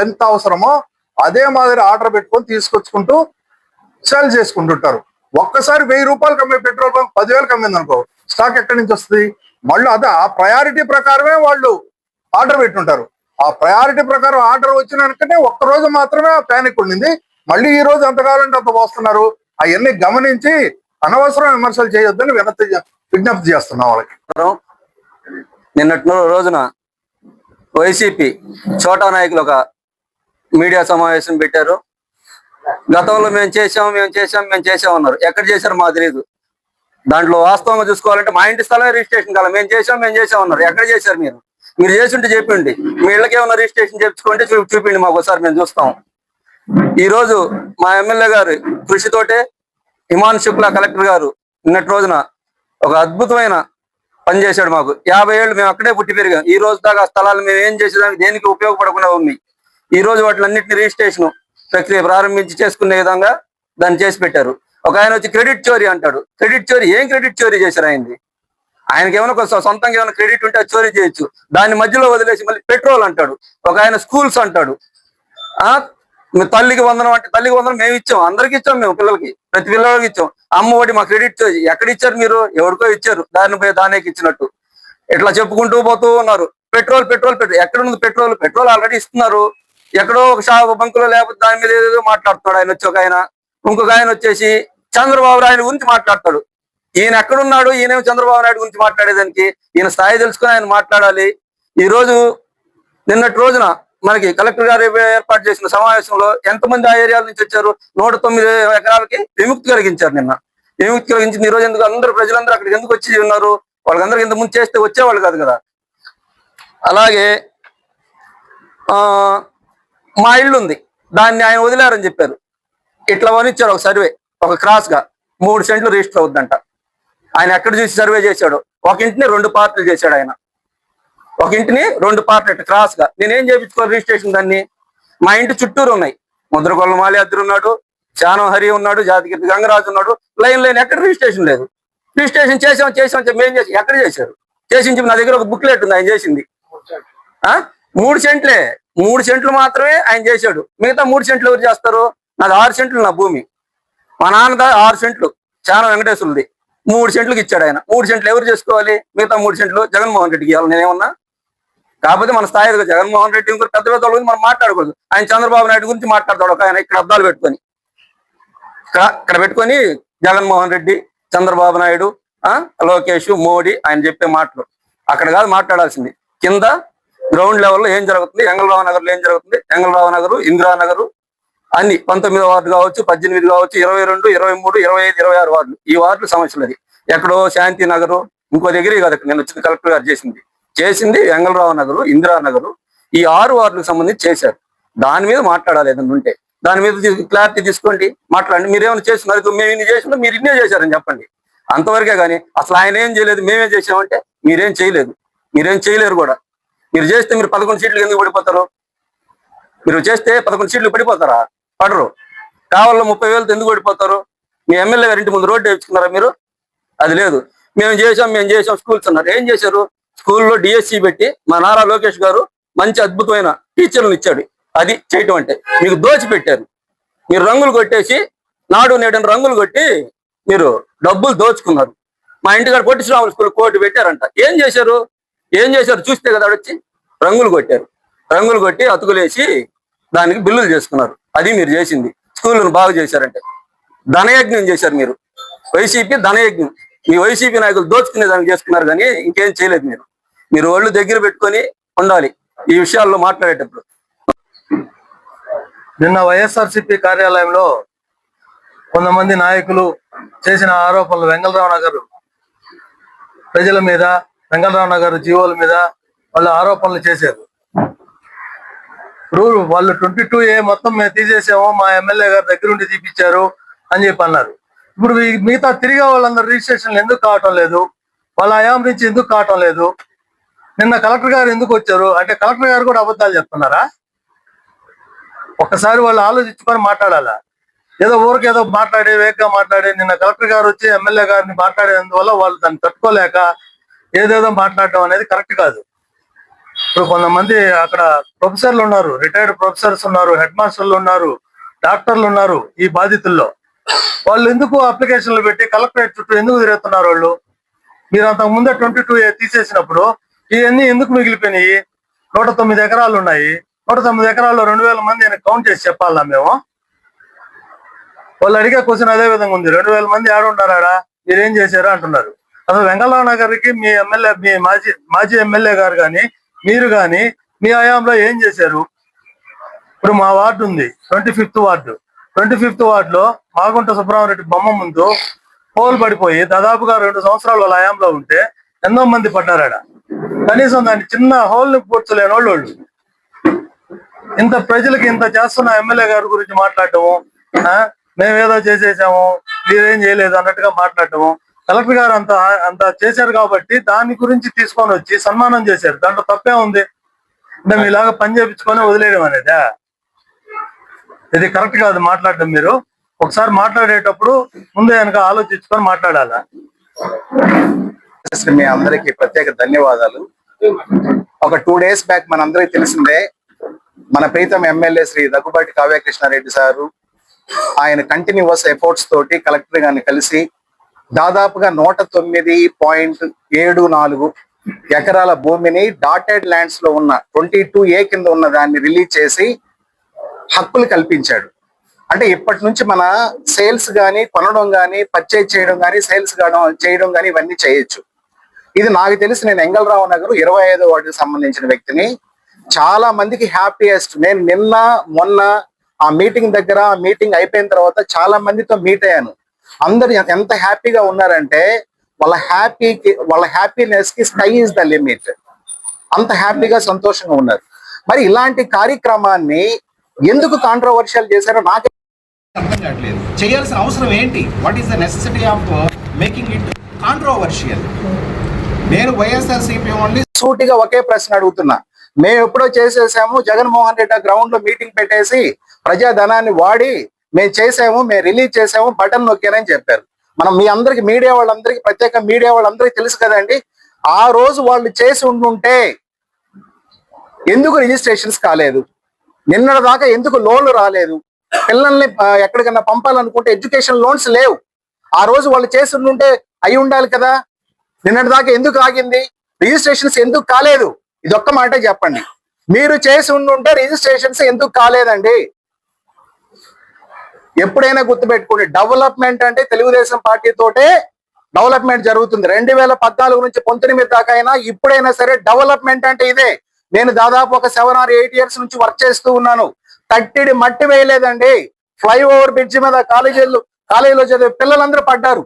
ఎంత అవసరమో అదే మాదిరి ఆర్డర్ పెట్టుకొని తీసుకొచ్చుకుంటూ సేల్ చేసుకుంటుంటారు. ఒక్కసారి 1000 రూపాయలు కమ్మే పెట్రోల్ బంక్ 10,000 కమ్మింది అనుకో, స్టాక్ ఎక్కడి నుంచి వస్తుంది? మళ్ళీ అదే ఆ ప్రయారిటీ ప్రకారమే వాళ్ళు ఆర్డర్ పెట్టుంటారు. ఆ ప్రయారిటీ ప్రకారం ఆర్డర్ వచ్చినాకనే ఒక్కరోజు మాత్రమే పానిక్ ఉండింది. మళ్ళీ ఈ రోజు ఎంత కావాలంటే అంత పోస్తున్నారు. అవన్నీ గమనించి అనవసరం విమర్శలు చేయొద్దని విజ్ఞప్తి చేస్తున్నాం వాళ్ళకి. నిన్నటి రోజున వైసీపీ చోటా నాయకులు ఒక మీడియా సమావేశం పెట్టారు. గతంలో మేము చేసాం అన్నారు. ఎక్కడ చేశారు మాకు తెలియదు. దాంట్లో వాస్తవంగా చూసుకోవాలంటే మా ఇంటి స్థలం రిజిస్ట్రేషన్ కాలం మేము చేసాం అన్నారు. ఎక్కడ చేశారు? మీరు చేసి ఉంటే చెప్పండి. మీ ఇళ్ళకి ఏమన్నా రిజిస్ట్రేషన్ చేయించుకుంటే చూపిండి మాకు, ఒకసారి మేము చూస్తాం. ఈ రోజు మా ఎమ్మెల్యే గారు కృషితోటే హిమాన్ శుక్లా కలెక్టర్ గారు నిన్నటి రోజున ఒక అద్భుతమైన పని చేశాడు. మాకు 50 ఏళ్ళు మేము అక్కడే పుట్టి పెరిగాం. ఈ రోజు దాకా ఆ స్థలాలు మేము ఏం చేసేదానికి దేనికి ఉపయోగపడకుండా ఉన్నాయి. ఈ రోజు వాటిలన్నింటినీ రిజిస్ట్రేషన్ ప్రక్రియ ప్రారంభించి చేసుకునే విధంగా దాన్ని చేసి పెట్టారు. ఒక ఆయన వచ్చి క్రెడిట్ చోరీ అంటాడు. క్రెడిట్ చోరీ ఏం క్రెడిట్ చోరీ చేశారు? ఆయనకి ఏమైనా సొంతంగా ఏమైనా క్రెడిట్ ఉంటే అది చోరీ చేయొచ్చు. దాన్ని మధ్యలో వదిలేసి మళ్ళీ పెట్రోల్ అంటాడు. ఒక ఆయన స్కూల్స్ అంటాడు. తల్లికి వందనం అంటే తల్లికి వందనం మేము ఇచ్చాం, అందరికి ఇచ్చాం, మేము పిల్లలకి ప్రతి పిల్లలకి ఇచ్చాం. అమ్మ ఒడి మా క్రెడిట్ చోరీ ఎక్కడ ఇచ్చారు? మీరు ఎవరికో ఇచ్చారు, దానికి ఇచ్చినట్టు ఇట్లా చెప్పుకుంటూ పోతూ ఉన్నారు. పెట్రోల్ ఎక్కడ ఉంది? పెట్రోల్ ఆల్రెడీ ఇస్తున్నారు. ఎక్కడో ఒక బంకులో లేకపోతే దాని మీద ఏదో మాట్లాడుతున్నాడు ఆయన వచ్చి. ఒక ఆయన ఇంకొక ఆయన వచ్చేసి చంద్రబాబు నాయుడు గురించి మాట్లాడతాడు. ఈయన ఎక్కడున్నాడు? ఈయనేమో చంద్రబాబు నాయుడు గురించి మాట్లాడేదానికి ఈయన స్థాయి తెలుసుకుని ఆయన మాట్లాడాలి. ఈ రోజు నిన్నటి రోజున మనకి కలెక్టర్ గారు ఏర్పాటు చేసిన సమావేశంలో ఎంతమంది ఆ ఏరియాల నుంచి వచ్చారు? 109 ఎకరాలకి విముక్తి కలిగించారు. నిన్న విముక్తి కలిగించింది. ఈ రోజు ఎందుకు అందరూ ప్రజలందరూ అక్కడికి ఎందుకు వచ్చి ఉన్నారు? వాళ్ళకందరికి ఇంత ముందు చేస్తే వచ్చేవాళ్ళు కాదు కదా. అలాగే మా ఇల్లు ఉంది, దాన్ని ఆయన వదిలేరని చెప్పారు. ఇట్లా వనిచ్చారు ఒక సర్వే, ఒక క్రాస్ గా 3 సెంట్లు రిజిస్టర్ అవుద్దంట. ఆయన ఎక్కడ చూసి సర్వే చేశాడు? ఒక ఇంటిని 2 పార్ట్లు చేశాడు ఆయన. ఒక ఇంటిని 2 పార్ట్లు క్రాస్ గా. నేనేం చేయించుకోవాలి రిజిస్ట్రేషన్? దాన్ని మా ఇంటి చుట్టూరు ఉన్నాయి. ముద్రగొల్ల మాల్యాద్రి ఉన్నాడు, శానం హరి ఉన్నాడు, జాతికీర్తి గంగరాజు ఉన్నాడు. లైన్ ఎక్కడ రిజిస్ట్రేషన్ లేదు. రిజిస్ట్రేషన్ చేసాం మేము చేసి ఎక్కడ చేశారు? చేసి నా దగ్గర ఒక బుక్లెట్ ఉంది ఆయన చేసింది. 3 సెంట్లే, 3 సెంట్లు మాత్రమే ఆయన చేశాడు. మిగతా 3 సెంట్లు ఎవరు చేస్తారు? నాది 6 సెంట్లు నా భూమి. మా నాన్నది 6 సెంట్లు శానం వెంకటేశ్వరుది. 3 సెంట్లకు ఇచ్చాడు ఆయన. 3 సెంట్లు ఎవరు చేసుకోవాలి? మిగతా 3 సెంట్లు జగన్మోహన్ రెడ్డికి ఇవ్వాలి. నేనేమన్నా? కాకపోతే మన స్థాయి జగన్మోహన్ రెడ్డి గురించి పెద్ద పెద్ద గురించి మనం మాట్లాడకూడదు. ఆయన చంద్రబాబు నాయుడు గురించి మాట్లాడతాడు ఒక ఆయన ఇక్కడ అద్దాలు పెట్టుకొని, ఇక్కడ పెట్టుకొని జగన్మోహన్ రెడ్డి, చంద్రబాబు నాయుడు, లోకేష్, మోడీ ఆయన చెప్పే మాటలు అక్కడ కాదు మాట్లాడాల్సింది. కింద గ్రౌండ్ లెవెల్లో ఏం జరుగుతుంది, ఎంగళరావు నగర్లో ఏం జరుగుతుంది, ఎంగళరావు నగరు, ఇందిరానగరు అన్ని 19వ వార్డు కావచ్చు, 18 కావచ్చు, 22, 23, 25, 26 వార్డులు. ఈ వార్డులు సమస్యలు. అది ఎక్కడో శాంతి నగరు ఇంకో దగ్గర కదా నేను వచ్చిన కలెక్టర్ గారు చేసింది ఎంగళరావు నగరు, ఇందిరానగరు, ఈ 6 వార్డులకు సంబంధించి చేశారు. దాని మీద మాట్లాడాలి ఏదన్నా ఉంటే. దాని మీద క్లారిటీ తీసుకోండి, మాట్లాడండి. మీరేమైనా చేస్తున్నారు, మేము ఇన్ని చేసినా మీరు ఇన్నే చేశారని చెప్పండి. అంతవరకే కానీ అసలు ఆయన ఏం చేయలేదు మేమే చేసామంటే మీరేం చేయలేదు, మీరేం చేయలేరు కూడా. మీరు చేస్తే మీరు 11 సీట్లు ఎందుకు పడిపోతారు? మీరు చేస్తే 11 సీట్లు పడిపోతారా? పడరు. కావాలో 30,000 ఎందుకు పడిపోతారు? మీ ఎమ్మెల్యే గారి ఇంటి ముందు రోడ్డు వేయించుకున్నారా మీరు? అది లేదు. మేము చేసాం స్కూల్స్ అన్నారు. ఏం చేశారు? స్కూల్లో డిఎస్సి పెట్టి మా నారా లోకేష్ గారు మంచి అద్భుతమైన టీచర్లను ఇచ్చాడు. అది చేయటం అంటే మీకు దోచిపెట్టారు. మీరు రంగులు కొట్టేసి నాడు నేడు రంగులు కొట్టి మీరు డబ్బులు దోచుకున్నారు. మా ఇంటికాడ పొట్టి శ్రీరాములు స్కూల్ కోర్టు పెట్టారంట. ఏం చేశారు చూస్తే కదా వచ్చి రంగులు కొట్టారు. రంగులు కొట్టి అతుకులేసి దానికి బిల్లులు చేసుకున్నారు. అది మీరు చేసింది. స్కూళ్ళను బాగు చేశారంటే ధనయజ్ఞం చేశారు మీరు. వైసీపీ ధనయజ్ఞం. మీ వైసీపీ నాయకులు దోచుకునే దానికి చేసుకున్నారు కానీ ఇంకేం చేయలేదు. మీరు ఒళ్ళు దగ్గర పెట్టుకొని ఉండాలి ఈ విషయాల్లో మాట్లాడేటప్పుడు. నిన్న వైఎస్ఆర్సీపీ కార్యాలయంలో కొంతమంది నాయకులు చేసిన ఆరోపణలు వెంగళరావు నగర్ ప్రజల మీద, వెంగళరావు నగర్ జీవోల మీద వాళ్ళు ఆరోపణలు చేశారు. ఇప్పుడు వాళ్ళు 22A మొత్తం మేము తీసేసాము, మా ఎమ్మెల్యే గారి దగ్గర ఉండి తీపిచ్చారు అని చెప్పి అన్నారు. ఇప్పుడు మిగతా తిరిగే వాళ్ళందరూ రిజిస్ట్రేషన్లు ఎందుకు కావటం లేదు? వాళ్ళ హయాం నుంచి ఎందుకు కావటం లేదు? నిన్న కలెక్టర్ గారు ఎందుకు వచ్చారు అంటే కలెక్టర్ గారు కూడా అబద్ధాలు చెప్తున్నారా? ఒక్కసారి వాళ్ళు ఆలోచించుకొని మాట్లాడాలా. ఏదో ఊరికేదో మాట్లాడి వేగంగా మాట్లాడి నిన్న కలెక్టర్ గారు వచ్చి ఎమ్మెల్యే గారిని మాట్లాడేందువల్ల వాళ్ళు దాన్ని తట్టుకోలేక ఏదేదో మాట్లాడటం అనేది కరెక్ట్ కాదు. ఇప్పుడు కొంతమంది అక్కడ ప్రొఫెసర్లు ఉన్నారు, రిటైర్డ్ ప్రొఫెసర్స్ ఉన్నారు, హెడ్ మాస్టర్లు ఉన్నారు, డాక్టర్లు ఉన్నారు. ఈ బాధితుల్లో వాళ్ళు ఎందుకు అప్లికేషన్లు పెట్టి కలెక్టరేట్ చుట్టూ ఎందుకు తిరుగుతున్నారు? వాళ్ళు మీరు అంతకు ముందే 22A తీసేసినప్పుడు ఇవన్నీ ఎందుకు మిగిలిపోయినాయి? 109 ఎకరాలు ఉన్నాయి. 109 ఎకరాల్లో 2,000 మంది అని కౌంట్ చేసి చెప్పాలా మేము? వాళ్ళు అడిగే క్వశ్చన్ అదే విధంగా ఉంది. 2,000 మంది ఆడుంటారా, మీరేం చేశారు అంటున్నారు. అసలు వెంగళరావు నగర్కి మీ ఎమ్మెల్యే, మీ మాజీ ఎమ్మెల్యే గారు కానీ మీరు కానీ మీ హయాంలో ఏం చేశారు? ఇప్పుడు మా వార్డు ఉంది 25th వార్డు. 25th వార్డులో మాగుంట సుబ్రహ్మరెడ్డి బొమ్మ ముందు హోల్ పడిపోయి దాదాపుగా 2 సంవత్సరాలు వాళ్ళ హయాంలో ఉంటే ఎంతో మంది పడ్డారాడ. కనీసం దాన్ని చిన్న హోల్ ని పూడ్చలేని వాళ్ళు. ఇంత ప్రజలకి ఇంత చేస్తున్న ఎమ్మెల్యే గారి గురించి మాట్లాడటము, మేమేదో చేసేసాము మీరేం చేయలేదు అన్నట్టుగా మాట్లాడటము. కలెక్టర్ గారు అంత చేశారు కాబట్టి దాని గురించి తీసుకొని వచ్చి సన్మానం చేశారు. దాంట్లో తప్పే ఉంది అంటే మీలాగా పని చేయించుకొని వదిలేయడం అనేదా? ఇది కరెక్ట్ కాదు మాట్లాడడం. మీరు ఒకసారి మాట్లాడేటప్పుడు ముందే వెనక ఆలోచించుకొని మాట్లాడాలా. మీ అందరికి ప్రత్యేక ధన్యవాదాలు. ఒక 2 days బ్యాక్ మనందరికి తెలిసిందే, మన ప్రీతం ఎమ్మెల్యే శ్రీ దగ్గుబాటి కావ్యకృష్ణారెడ్డి సారు ఆయన కంటిన్యూస్ ఎఫర్ట్స్ తోటి కలెక్టర్ గారిని కలిసి దాదాపుగా 109.74 ఎకరాల భూమిని డాటెడ్ ల్యాండ్స్ లో ఉన్న 22A కింద ఉన్న దాన్ని రిలీజ్ చేసి హక్కులు కల్పించాడు. అంటే ఇప్పటి నుంచి మన సేల్స్ కానీ కొనడం కానీ పర్చేజ్ చేయడం కానీ సేల్స్ చేయడం కానీ ఇవన్నీ చేయొచ్చు. ఇది నాకు తెలిసి నేను ఎంగళరావు నగర్ 25వ వార్డుకి సంబంధించిన వ్యక్తిని. చాలా మందికి హ్యాపీయెస్ట్. నేను నిన్న మొన్న ఆ మీటింగ్ దగ్గర, ఆ మీటింగ్ అయిపోయిన తర్వాత చాలా మందితో మీట్ అయ్యాను. అందరు ఎంత హ్యాపీగా ఉన్నారంటే వాళ్ళ హ్యాపీనెస్ కి స్కై ఈజ్ ద లిమిట్. అంత హ్యాపీగా సంతోషంగా ఉన్నారు. మరి ఇలాంటి కార్యక్రమాన్ని ఎందుకు కాంట్రవర్షియల్ చేశారో నాకు అర్థం కావట్లేదు. చేయాల్సిన అవసరం ఏంటి? What is the necessity of making it controversial? నేను వైఎస్ఆర్సీపీ ఓన్లీ సూటిగా ఒకే ప్రశ్న అడుగుతున్నా. మేము ఎప్పుడో చేసేసాము, జగన్మోహన్ రెడ్డి గ్రౌండ్ లో మీటింగ్ పెట్టేసి ప్రజాధనాన్ని వాడి మేము చేసాము, మేము రిలీజ్ చేసాము, బటన్ నొక్కారని చెప్పారు. మనం మీ అందరికి, మీడియా వాళ్ళందరికీ, ప్రత్యేక మీడియా వాళ్ళందరికీ తెలుసు కదండి. ఆ రోజు వాళ్ళు చేసి ఉంటుంటే ఎందుకు రిజిస్ట్రేషన్స్ కాలేదు? నిన్నటి దాకా ఎందుకు లోన్లు రాలేదు? పిల్లల్ని ఎక్కడికన్నా పంపాలనుకుంటే ఎడ్యుకేషన్ లోన్స్ లేవు. ఆ రోజు వాళ్ళు చేసి ఉంటుంటే అయి ఉండాలి కదా. నిన్నటి దాకా ఎందుకు ఆగింది? రిజిస్ట్రేషన్స్ ఎందుకు కాలేదు? ఇది ఒక్క మాటే చెప్పండి. మీరు చేసి ఉండుంటే రిజిస్ట్రేషన్స్ ఎందుకు కాలేదండి? ఎప్పుడైనా గుర్తుపెట్టుకోండి, డెవలప్మెంట్ అంటే తెలుగుదేశం పార్టీ తోటే డెవలప్మెంట్ జరుగుతుంది. 2014 నుంచి 19 దాకా అయినా ఇప్పుడైనా సరే డెవలప్మెంట్ అంటే ఇదే. నేను దాదాపు ఒక 7 or 8 years నుంచి వర్క్ చేస్తూ ఉన్నాను. తట్టిడి మట్టి వేయలేదండి. ఫ్లైఓవర్ బ్రిడ్జ్ మీద కాలేజీలో చదివే పిల్లలందరూ పడ్డారు,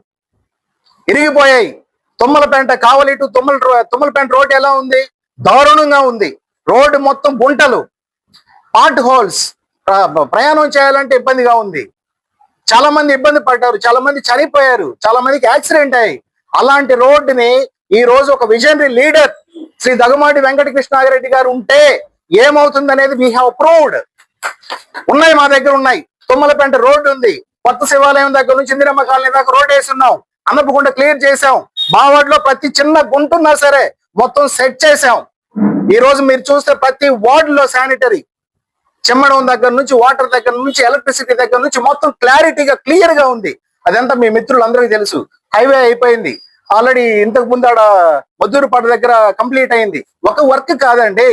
ఇరిగిపోయాయి. తుమ్మలపేంట కావలి టు తుమ్మలపేంట రోడ్ ఎలా ఉంది? దారుణంగా ఉంది. రోడ్డు మొత్తం గుంటలు, పార్ట్ హోల్స్, ప్రయాణం చేయాలంటే ఇబ్బందిగా ఉంది. చాలా మంది ఇబ్బంది పడ్డారు, చాలా మంది చనిపోయారు, చాలా మందికి యాక్సిడెంట్ అయ్యాయి. అలాంటి రోడ్డుని ఈ రోజు ఒక విజనరీ లీడర్ శ్రీ దగ్గుమాటి వెంకటకృష్ణారెడ్డి గారు ఉంటే ఏమవుతుంది అనేది వీ హ్యావ్ ప్రూవ్డ్. ఉన్నాయి, మా దగ్గర ఉన్నాయి. తుమ్మలపేంట రోడ్డు ఉంది, కొత్త శివాలయం దగ్గర నుంచి ఇందిరమ్మ కాలనీ దాకా రోడ్ వేస్తున్నాం, అన్నపగుంట క్లియర్ చేసాం, బావాడ్లో ప్రతి చిన్న గుంటున్నా సరే మొత్తం సెట్ చేసాం. ఈ రోజు మీరు చూస్తే ప్రతి వార్డులో శానిటరీ, చెమ్మడం దగ్గర నుంచి, వాటర్ దగ్గర నుంచి, ఎలక్ట్రిసిటీ దగ్గర నుంచి మొత్తం క్లారిటీగా క్లియర్ గా ఉంది. అదంతా మీ మిత్రులందరికీ తెలుసు. హైవే అయిపోయింది ఆల్రెడీ, ఇంతకు ముందు ఆడ మద్దూరుపాడు దగ్గర కంప్లీట్ అయింది. ఒక వర్క్ కాదండి.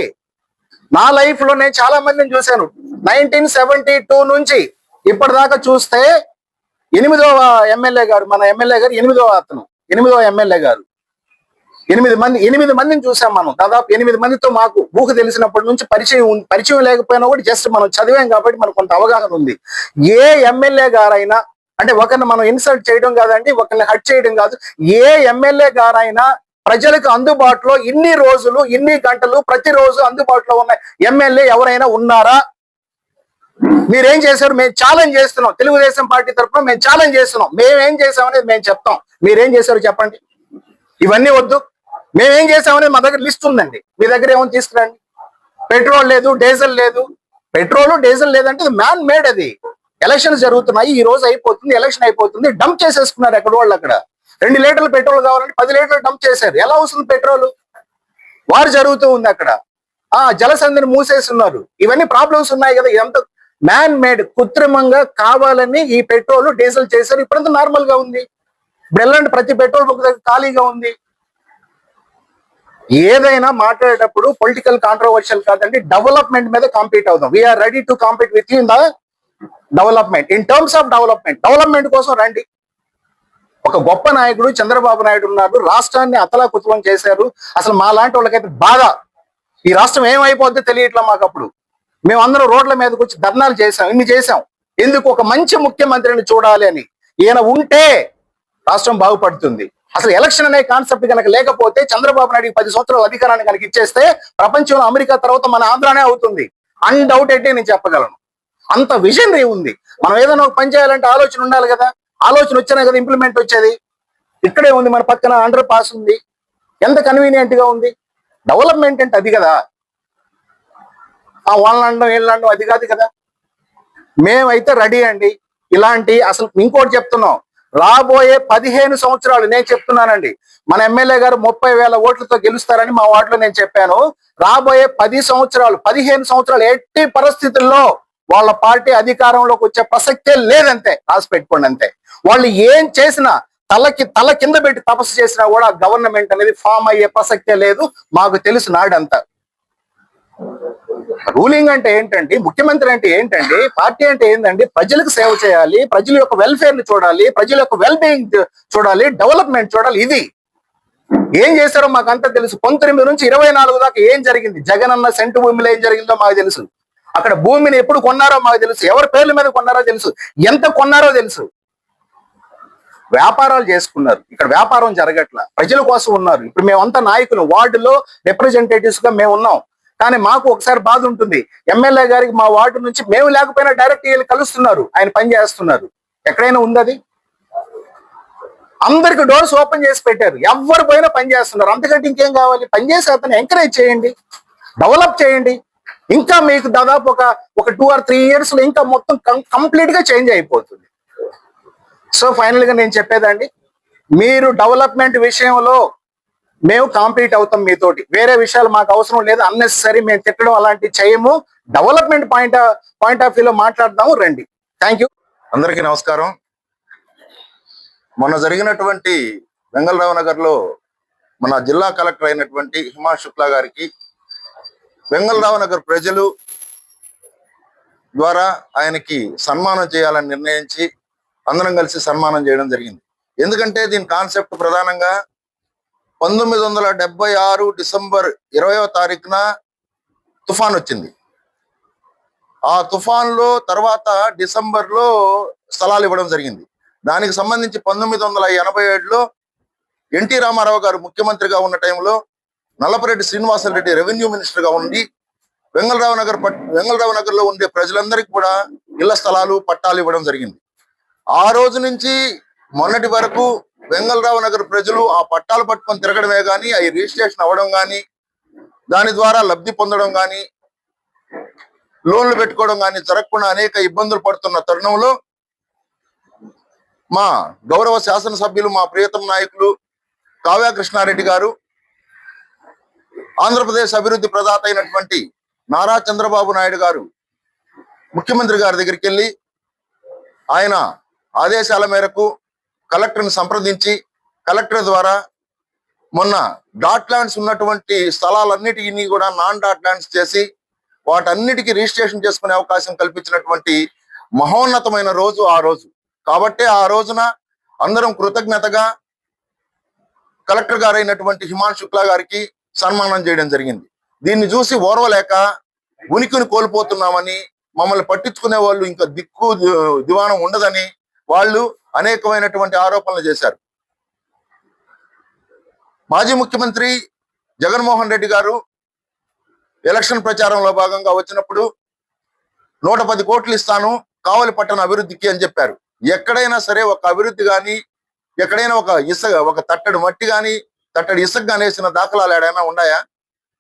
నా లైఫ్ లో నేను చాలా మందిని చూశాను. 1972 నుంచి ఇప్పటిదాకా చూస్తే 8వ ఎమ్మెల్యే గారు, మన ఎమ్మెల్యే గారు 8వ ఎమ్మెల్యే గారు, 8 మందిని చూసాం మనం. దాదాపు 8 మందితో మాకు ఊహ తెలిసినప్పటి నుంచి పరిచయం లేకపోయినా కూడా జస్ట్ మనం చదివాం కాబట్టి మనకు కొంత అవగాహన ఉంది. ఏ ఎమ్మెల్యే గారైనా, అంటే ఒకరిని మనం ఇన్సల్ట్ చేయడం కాదండి, ఒకరిని హట్ చేయడం కాదు, ఏ ఎమ్మెల్యే గారైనా ప్రజలకు అందుబాటులో ఇన్ని రోజులు, ఇన్ని గంటలు ప్రతిరోజు అందుబాటులో ఉన్న ఎమ్మెల్యే ఎవరైనా ఉన్నారా? మీరేం చేశారు? మేము ఛాలెంజ్ చేస్తున్నాం. తెలుగుదేశం పార్టీ తరఫున మేము ఛాలెంజ్ చేస్తున్నాం. మేమేం చేసామనేది మేము చెప్తాం. మీరేం చేశారు చెప్పండి. ఇవన్నీ వద్దు, మేమేం చేసామనేది మా దగ్గర లిస్ట్ ఉందండి. మీ దగ్గర ఏమో తీసుకురండి. పెట్రోల్ లేదు, డీజిల్ లేదు. పెట్రోల్ డీజిల్ లేదంటే మ్యాన్ మేడ్. అది ఎలక్షన్స్ జరుగుతున్నాయి, ఈ రోజు అయిపోతుంది, ఎలక్షన్ అయిపోతుంది, డంప్ చేసేసుకున్నారు ఎక్కడ వాళ్ళు అక్కడ. 2 లీటర్లు పెట్రోల్ కావాలంటే 10 లీటర్లు డంప్ చేశారు. ఎలా వస్తుంది పెట్రోల్? వారు జరుగుతూ ఉంది అక్కడ. జలసంధిని మూసేస్తున్నారు. ఇవన్నీ ప్రాబ్లమ్స్ ఉన్నాయి కదా. ఇదంతా మ్యాన్ మేడ్, కృత్రిమంగా కావాలని ఈ పెట్రోల్ డీజిల్ చేశారు. ఇప్పుడంతా నార్మల్ గా ఉంది. ఇప్పుడు ప్రతి పెట్రోల్ బంక్ దగ్గర ఖాళీగా ఉంది. ఏదైనా మాట్లాడేటప్పుడు పొలిటికల్ కాంట్రవర్షియల్ కాదండి, డెవలప్మెంట్ మీద కాంపీట్ అవుదాం. We're ready to compete with you in the development. In terms of development కోసం రండి. ఒక గొప్ప నాయకుడు చంద్రబాబు నాయుడు ఉన్నారు. రాష్ట్రాన్ని అతలాకుతలం చేశారు. అసలు మా లాంటి వాళ్ళకైతే బాధ. ఈ రాష్ట్రం ఏమైపోద్దో తెలియట్లా మాకు. అప్పుడు మేమందరం రోడ్ల మీదకి వచ్చి ధర్నాలు చేశాం, ఇన్ని చేశాం. ఎందుకు? ఒక మంచి ముఖ్యమంత్రిని చూడాలి అని. ఈయన ఉంటే రాష్ట్రం బాగుపడుతుంది. అసలు ఎలక్షన్ అనే కాన్సెప్ట్ కనుక లేకపోతే, చంద్రబాబు నాయుడు 10 సంవత్సరాల అధికారాన్ని కనుక ఇచ్చేస్తే ప్రపంచంలో అమెరికా తర్వాత మన ఆంధ్రానే అవుతుంది. అన్డౌటెడ్లీ నేను చెప్పగలను. అంత విజనరీ ఉంది. మనం ఏదైనా ఒక పని చేయాలంటే ఆలోచన ఉండాలి కదా. ఆలోచన వచ్చానే కదా ఇంప్లిమెంట్ వచ్చేది. ఇక్కడే ఉంది, మన పక్కన అండర్ పాస్ ఉంది, ఎంత కన్వీనియంట్ గా ఉంది. డెవలప్మెంట్ అంటే అది కదా. వాళ్ళ అండం వీళ్ళ అండం అది కాదు కదా. మేమైతే రెడీ అండి. ఇలాంటి అసలు ఇంకోటి చెప్తున్నాం, రాబోయే 15 సంవత్సరాలు నేను చెప్తున్నానండి. మన ఎమ్మెల్యే గారు 30,000 ఓట్లతో గెలుస్తారని మా వార్డులో నేను చెప్పాను. రాబోయే 10 సంవత్సరాలు 15 సంవత్సరాలు ఎట్టి పరిస్థితుల్లో వాళ్ళ పార్టీ అధికారంలోకి వచ్చే ప్రసక్తే లేదంతే. రాసి పెట్టుకోండి అంతే. వాళ్ళు ఏం చేసినా, తల కింద పెట్టి తపస్సు చేసినా కూడా గవర్నమెంట్ అనేది ఫామ్ అయ్యే ప్రసక్తే లేదు. మాకు తెలుసు నాడంతా. రూలింగ్ అంటే ఏంటండి, ముఖ్యమంత్రి అంటే ఏంటండి, పార్టీ అంటే ఏంటండి? ప్రజలకు సేవ చేయాలి, ప్రజల యొక్క వెల్ఫేర్ ని చూడాలి, ప్రజల యొక్క వెల్ బీయింగ్ చూడాలి, డెవలప్మెంట్ చూడాలి. ఇది ఏం చేశారో మాకంతా తెలుసు. 19 నుంచి 24 దాకా ఏం జరిగింది, జగన్ అన్న సెంటు భూమిలో ఏం జరిగిందో మాకు తెలుసు. అక్కడ భూమిని ఎప్పుడు కొన్నారో మాకు తెలుసు, ఎవరి పేర్ల మీద కొన్నారో తెలుసు, ఎంత కొన్నారో తెలుసు. వ్యాపారాలు చేసుకున్నారు. ఇక్కడ వ్యాపారం జరగట్ల, ప్రజల కోసం ఉన్నారు. ఇప్పుడు మేమంతా నాయకులు, వార్డులో రిప్రజెంటేటివ్స్ గా మేము ఉన్నాం. కానీ మాకు ఒకసారి బాధ ఉంటుంది. ఎమ్మెల్యే గారికి మా వార్డు నుంచి మేము లేకపోయినా డైరెక్ట్ వీళ్ళు కలుస్తున్నారు, ఆయన పని చేస్తున్నారు. ఎక్కడైనా ఉంది అది? అందరికి డోర్స్ ఓపెన్ చేసి పెట్టారు. ఎవరు పోయినా పని చేస్తున్నారు. అంతకంటే ఇంకేం కావాలి? పనిచేసి అతను ఎంకరేజ్ చేయండి, డెవలప్ చేయండి. ఇంకా మీకు దాదాపు ఒక 2 or 3 years లో ఇంకా మొత్తం కంప్లీట్ గా చేంజ్ అయిపోతుంది. సో ఫైనల్ గా నేను చెప్పేదండి, మీరు డెవలప్మెంట్ విషయంలో మేము కాంపీట్ అవుతాం మీతోటి. వేరే విషయాలు మాకు అవసరం లేదు. అన్నెసరీ మేము తిట్టడం అలాంటివి చేయము. డెవలప్మెంట్ పాయింట్ ఆఫ్ వ్యూలో మాట్లాడదాము, రండి. Thank you. అందరికీ నమస్కారం. మొన్న జరిగినటువంటి వెంగళరావు నగర్ లో మన జిల్లా కలెక్టర్ అయినటువంటి హిమాంశు శుక్లా గారికి వెంగళరావు నగర్ ప్రజలు ద్వారా ఆయనకి సన్మానం చేయాలని నిర్ణయించి అందరం కలిసి సన్మానం చేయడం జరిగింది. ఎందుకంటే దీని కాన్సెప్ట్ ప్రధానంగా 1976 డిసెంబర్ 20వ తారీఖున తుఫాన్ వచ్చింది. ఆ తుఫాన్ లో తర్వాత డిసెంబర్ లో స్థలాలు ఇవ్వడం జరిగింది. దానికి సంబంధించి 1987లో ఎన్టీ రామారావు గారు ముఖ్యమంత్రిగా ఉన్న టైంలో నల్లపరెడ్డి శ్రీనివాసరెడ్డి రెవెన్యూ మినిస్టర్ గా ఉండి వెంగళరావు నగర్ లో ఉండే ప్రజలందరికీ కూడా ఇళ్ల స్థలాలు పట్టాలు ఇవ్వడం జరిగింది. ఆ రోజు నుంచి మొన్నటి వరకు వెంగళరావు నగర్ ప్రజలు ఆ పట్టాలు పట్టుకొని తిరగడమే గాని అవి రిజిస్ట్రేషన్ అవ్వడం గాని దాని ద్వారా లబ్ధి పొందడం గాని లోన్లు పెట్టుకోవడం కానీ జరగకుండా అనేక ఇబ్బందులు పడుతున్న తరుణంలో మా గౌరవ శాసనసభ్యులు మా ప్రియతమ నాయకులు కావ్య కృష్ణారెడ్డి గారు ఆంధ్రప్రదేశ్ అభివృద్ధి ప్రదాత అయినటువంటి నారా చంద్రబాబు నాయుడు గారు ముఖ్యమంత్రి గారి దగ్గరికి వెళ్ళి ఆయన ఆదేశాల మేరకు కలెక్టర్ని సంప్రదించి కలెక్టర్ ద్వారా మొన్న డాట్ ల్యాండ్స్ ఉన్నటువంటి స్థలాలన్నిటినీ కూడా నాన్ డాట్ ల్యాండ్స్ చేసి వాటన్నిటికీ రిజిస్ట్రేషన్ చేసుకునే అవకాశం కల్పించినటువంటి మహోన్నతమైన రోజు ఆ రోజు. కాబట్టి ఆ రోజున అందరం కృతజ్ఞతగా కలెక్టర్ గారు అయినటువంటి హిమాంశు శుక్లా గారికి సన్మానం చేయడం జరిగింది. దీన్ని చూసి ఓర్వలేక ఉనికిని కోల్పోతున్నామని, మమ్మల్ని పట్టించుకునే వాళ్ళు ఇంకా దిక్కు దివాణం ఉండదని వాళ్ళు అనేకమైనటువంటి ఆరోపణలు చేశారు. మాజీ ముఖ్యమంత్రి జగన్మోహన్ రెడ్డి గారు ఎలక్షన్ ప్రచారంలో భాగంగా వచ్చినప్పుడు 110 కోట్లు ఇస్తాను కావలి పట్టణ అభివృద్ధికి అని చెప్పారు. ఎక్కడైనా సరే ఒక అభివృద్ధి కానీ ఎక్కడైనా ఒక తట్టడి మట్టి కానీ తట్టడి ఇసుక కానీ వేసిన దాఖలాలు ఏడైనా ఉన్నాయా?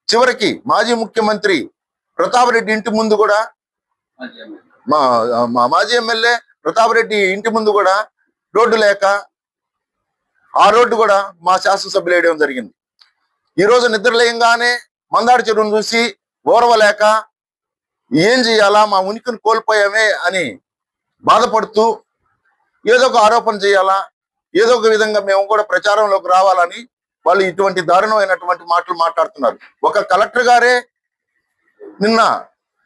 చివరికి మాజీ ముఖ్యమంత్రి ప్రతాప్ రెడ్డి ఇంటి ముందు కూడా మా మాజీ ఎమ్మెల్యే ప్రతాప్ రెడ్డి ఇంటి ముందు కూడా రోడ్డు లేక ఆ రోడ్డు కూడా మా శాసనసభ్యులు వేయడం జరిగింది. ఈ రోజు నిద్రలేయంగానే మందాడి చెరువును చూసి ఓర్వలేక ఏం చేయాలా, మా ఉనికిని కోల్పోయామే అని బాధపడుతూ ఏదో ఒక ఆరోపణ చేయాలా, ఏదో ఒక విధంగా మేము కూడా ప్రచారంలోకి రావాలని వాళ్ళు ఇటువంటి దారుణమైనటువంటి మాటలు మాట్లాడుతున్నారు. ఒక కలెక్టర్ గారే నిన్న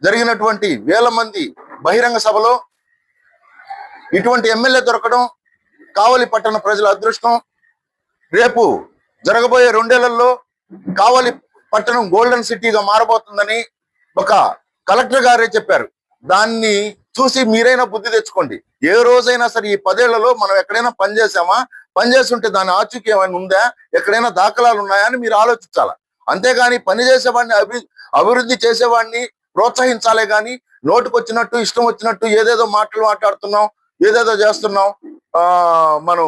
జరిగినటువంటి వేల మంది బహిరంగ సభలో ఇటువంటి ఎమ్మెల్యే దొరకడం కావలి పట్టణ ప్రజల అదృష్టం. రేపు జరగబోయే 2 ఏళ్లలో కావలి పట్టణం గోల్డెన్ సిటీగా మారబోతుందని ఒక కలెక్టర్ గారే చెప్పారు. దాన్ని చూసి మీరైనా బుద్ధి తెచ్చుకోండి. ఏ రోజైనా సరే ఈ 10 ఏళ్లలో మనం ఎక్కడైనా పనిచేసామా, పనిచేస్తుంటే దాని ఆచూకీ ఏమైనా ఉందా, ఎక్కడైనా దాఖలాలు ఉన్నాయా అని మీరు ఆలోచించాలా. అంతేగాని పని చేసేవాడిని అభివృద్ధి చేసేవాడిని ప్రోత్సహించాలే గాని నోటుకొచ్చినట్టు ఇష్టం వచ్చినట్టు ఏదేదో మాట్లాడుతున్నాం, ఏదేదో చేస్తున్నాం. మనం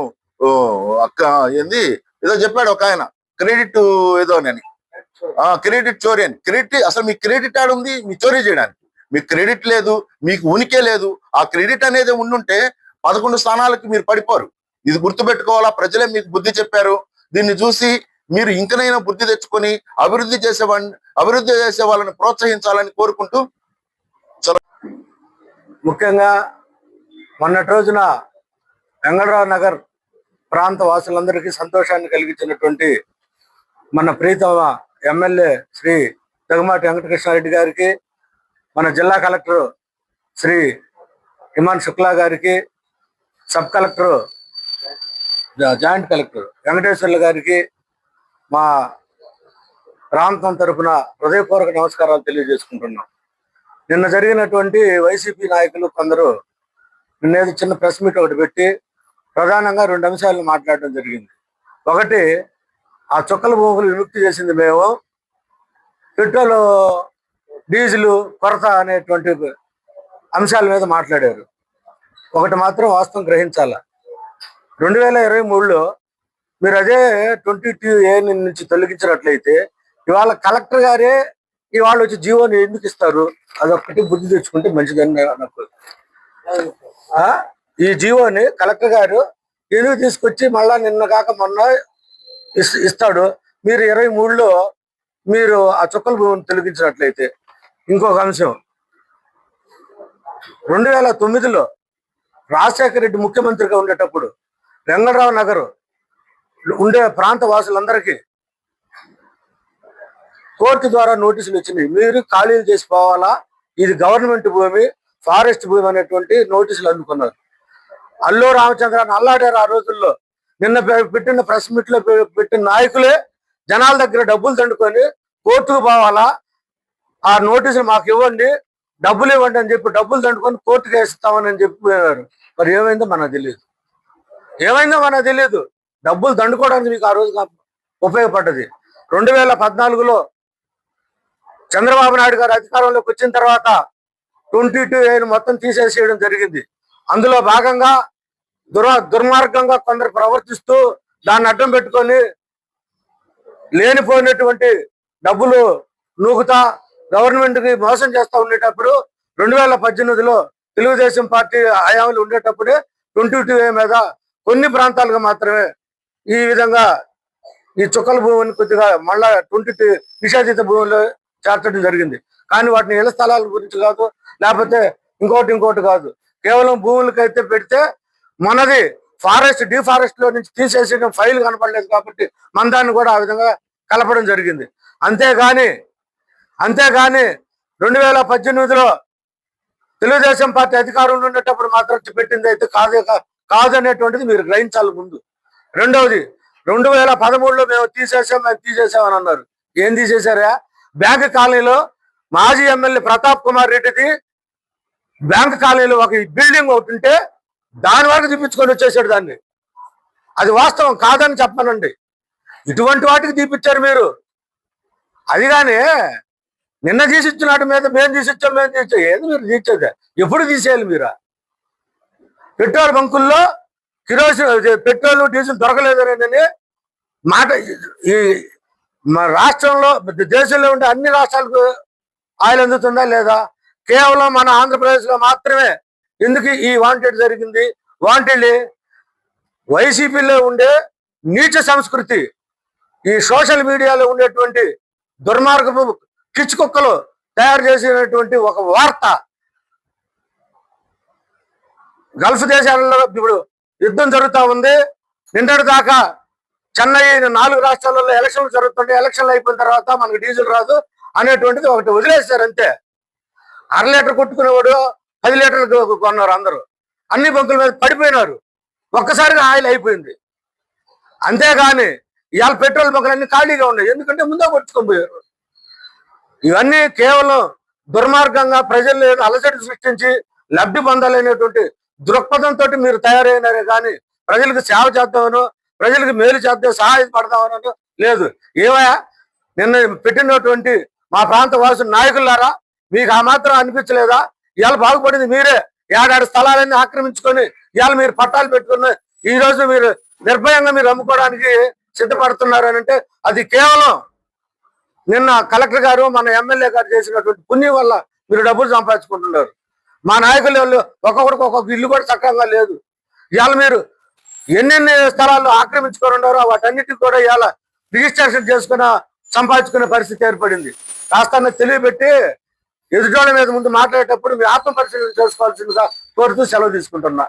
ఏదో చెప్పాడు ఒక ఆయన, క్రెడిట్ ఏదో అని, క్రెడిట్ చోరీ అని. క్రెడిట్ అసలు మీ క్రెడిట్ ఆడ ఉంది మీ చోరీ చేయడానికి? మీకు క్రెడిట్ లేదు, మీకు ఉనికే లేదు. ఆ క్రెడిట్ అనేది ఉండుంటే 11 స్థానాలకి మీరు పడిపోరు. ఇది గుర్తుపెట్టుకోవాలా. ప్రజలే మీకు బుద్ధి చెప్పారు. దీన్ని చూసి మీరు ఇంకనైనా బుద్ధి తెచ్చుకొని అభివృద్ధి చేసే వాళ్ళని ప్రోత్సహించాలని కోరుకుంటూ ముఖ్యంగా మొన్నటి రోజున వెంగళరావు నగర్ ప్రాంత వాసులందరికీ సంతోషాన్ని కలిగించినటువంటి మన ప్రీతమ ఎమ్మెల్యే శ్రీ దగ్గుమాటి వెంకటకృష్ణారెడ్డి గారికి, మన జిల్లా కలెక్టర్ శ్రీ హిమాంశు శుక్లా గారికి, sub collector joint collector Venkateswarlu గారికి మా ప్రాంతం తరఫున హృదయపూర్వక నమస్కారాలు తెలియజేసుకుంటున్నాం. నిన్న జరిగినటువంటి వైసీపీ నాయకులు కొందరు నిన్నేది చిన్న ప్రెస్ మీట్ ఒకటి పెట్టి ప్రధానంగా 2 అంశాలను మాట్లాడడం జరిగింది. ఒకటి, ఆ చుక్కల భూములు విముక్తి చేసింది మేము, పెట్రోల్ డీజిల్ కొరత అనేటువంటి అంశాల మీద మాట్లాడారు. ఒకటి మాత్రం వాస్తవం గ్రహించాల, 2023లో మీరు అదే 22A నుంచి తొలగించినట్లయితే ఇవాళ కలెక్టర్ గారే ఇవాళ వచ్చి జీవోని ఎందుకు ఇస్తారు? అదొక్కటి బుద్ధి తెచ్చుకుంటే మంచిదని నాకు. ఈ జీవోని కలెక్టర్ గారు ఎందుకు తీసుకొచ్చి మళ్ళా నిన్న కాక మొన్న ఇస్తాడు? మీరు 23లో మీరు ఆ చుక్కల భూమిని తొలగించినట్లయితే. ఇంకొక అంశం, 2009లో రాజశేఖర రెడ్డి ముఖ్యమంత్రిగా ఉండేటప్పుడు వెంగళరావు నగర్ ఉండే ప్రాంత వాసులందరికీ కోర్టు ద్వారా నోటీసులు వచ్చినాయి. మీరు ఖాళీలు చేసి పోవాలా, ఇది గవర్నమెంట్ భూమి, ఫారెస్ట్ భూమి అనేటువంటి నోటీసులు అందుకున్నారు. అల్లు రామచంద్రాన్ని అల్లాడారు ఆ రోజుల్లో. నిన్న పెట్టిన ప్రెస్ మీట్ లో పెట్టిన నాయకులే జనాల దగ్గర డబ్బులు దండుకొని కోర్టుకు పోవాలా, ఆ నోటీసులు మాకు ఇవ్వండి, డబ్బులు ఇవ్వండి అని చెప్పి డబ్బులు దండుకొని కోర్టుకు వేస్తామని చెప్పిపోయారు. మరి ఏమైందో మనకు తెలియదు. డబ్బులు దండుకోవడానికి మీకు ఆ రోజు ఉపయోగపడ్డది. 2014లో చంద్రబాబు నాయుడు గారు అధికారంలోకి వచ్చిన తర్వాత 22A మొత్తం తీసేసేయడం జరిగింది. అందులో భాగంగా దుర్మార్గంగా కొందరు ప్రవర్తిస్తూ దాన్ని అడ్డం పెట్టుకొని లేనిపోయినటువంటి డబ్బులు నూగుతా గవర్నమెంట్ కి మోసం చేస్తా ఉండేటప్పుడు 2018లో తెలుగుదేశం పార్టీ హయాంలో ఉండేటప్పుడే 22A మీద కొన్ని ప్రాంతాలుగా మాత్రమే ఈ విధంగా ఈ చుక్కల భూమిని కొద్దిగా మళ్ళా 22 నిషేధిత భూములు చేర్చడం జరిగింది. కానీ వాటిని ఇళ్ల స్థలాల గురించి కాదు, లేకపోతే ఇంకోటి కాదు, కేవలం భూములకైతే పెడితే మనది డిఫారెస్ట్ లో నుంచి తీసేసిన ఫైల్ కనపడలేదు కాబట్టి మన దాన్ని కూడా ఆ విధంగా కలపడం జరిగింది. అంతేగాని 2018లో తెలుగుదేశం పార్టీ అధికారంలో ఉండేటప్పుడు మాత్రం పెట్టింది అయితే కాదనేటువంటిది మీరు గ్రహించాలి ముందు. రెండవది, 2013లో మేము తీసేసామని అన్నారు. ఏం తీసేశారా? బ్యాంక్ కాలనీలో మాజీ ఎమ్మెల్యే ప్రతాప్ కుమార్ రెడ్డిది బ్యాంక్ కాలనీలో ఒక బిల్డింగ్ ఒకటి ఉంటే దాని వరకు తీపించుకొని వచ్చేసాడు దాన్ని. అది వాస్తవం కాదని చెప్పానండి. ఇటువంటి వాటికి తీపిచ్చారు మీరు. అది కానీ నిన్న తీసిచ్చినట్టు మీద మేము తీసిచ్చాం ఏది మీరు తీర్చేది? ఎప్పుడు తీసేయాలి మీరు? పెట్రోల్ బంకుల్లో పెట్రోల్ డీజిల్ దొరకలేదనేది మాట. ఈ రాష్ట్రంలో దేశంలో ఉండే అన్ని రాష్ట్రాలకు ఆయిల్ అందుతుందా లేదా? కేవలం మన ఆంధ్రప్రదేశ్ లో మాత్రమే ఎందుకు ఈ వాంటెడ్ జరిగింది? వాంటెడ్ వైసీపీలో ఉండే నీచ సంస్కృతి, ఈ సోషల్ మీడియాలో ఉండేటువంటి దుర్మార్గపు కిచ్చుకుక్కలు తయారు చేసినటువంటి ఒక వార్త. గల్ఫ్ దేశాలలో ఇప్పుడు యుద్ధం జరుగుతూ ఉంది. నిన్నటి దాకా చెన్నై 4 రాష్ట్రాలలో ఎలక్షన్లు జరుగుతుంటే ఎలక్షన్లు అయిపోయిన తర్వాత మనకు డీజిల్ రాదు అనేటువంటిది ఒకటి వదిలేశారు అంతే. 1/2 లీటర్ కొట్టుకునేవాడు 10 లీటర్లు కొన్నారు. అందరూ అన్ని బంకుల మీద పడిపోయినారు. ఒక్కసారిగా ఆయిల్ అయిపోయింది. అంతేగాని ఇవాళ పెట్రోల్ బంకులు ఖాళీగా ఉన్నాయి. ఎందుకంటే ముందే కొట్టుకొని పోయారు. ఇవన్నీ కేవలం దుర్మార్గంగా ప్రజలు అలజడి సృష్టించి లబ్ధి పొందాలనేటువంటి దృక్పథంతో మీరు తయారైనారే కానీ ప్రజలకు సేవ చేద్దామనో, ప్రజలకు మేలు చేద్దాం, సహాయపడదామనో లేదు. ఏమయ్యా, నిన్న పెట్టినటువంటి మా ప్రాంత వాసుల నాయకులారా, మీకు ఆ మాత్రం అనిపించలేదా? ఇవాళ బాగుపడింది మీరే. 7 స్థలాలన్నీ ఆక్రమించుకొని ఇవాళ మీరు పట్టాలు పెట్టుకున్న ఈ రోజు మీరు నిర్భయంగా మీరు అమ్ముకోవడానికి సిద్ధపడుతున్నారు అని అంటే అది కేవలం నిన్న కలెక్టర్ గారు మన ఎమ్మెల్యే గారు చేసినటువంటి పుణ్యం వల్ల మీరు డబ్బులు సంపాదించుకుంటున్నారు. మా నాయకులు ఒక్కొక్కడికి ఒక్కొక్క ఇల్లు కూడా చక్కగా లేదు. ఇవాళ మీరు ఎన్నెన్ని స్థలాలు ఆక్రమించుకొని ఉన్నారో వాటన్నిటికి కూడా ఇవాళ రిజిస్ట్రేషన్ చేసుకుని సంపాదించుకునే పరిస్థితి ఏర్పడింది. కాస్త తెలియబెట్టి ఎదుటోళ్ళ మీద ముందు మాట్లాడేటప్పుడు మీ ఆత్మ పరిశీలన చేసుకోవాల్సిందిగా కోరుతూ సెలవు తీసుకుంటున్నా.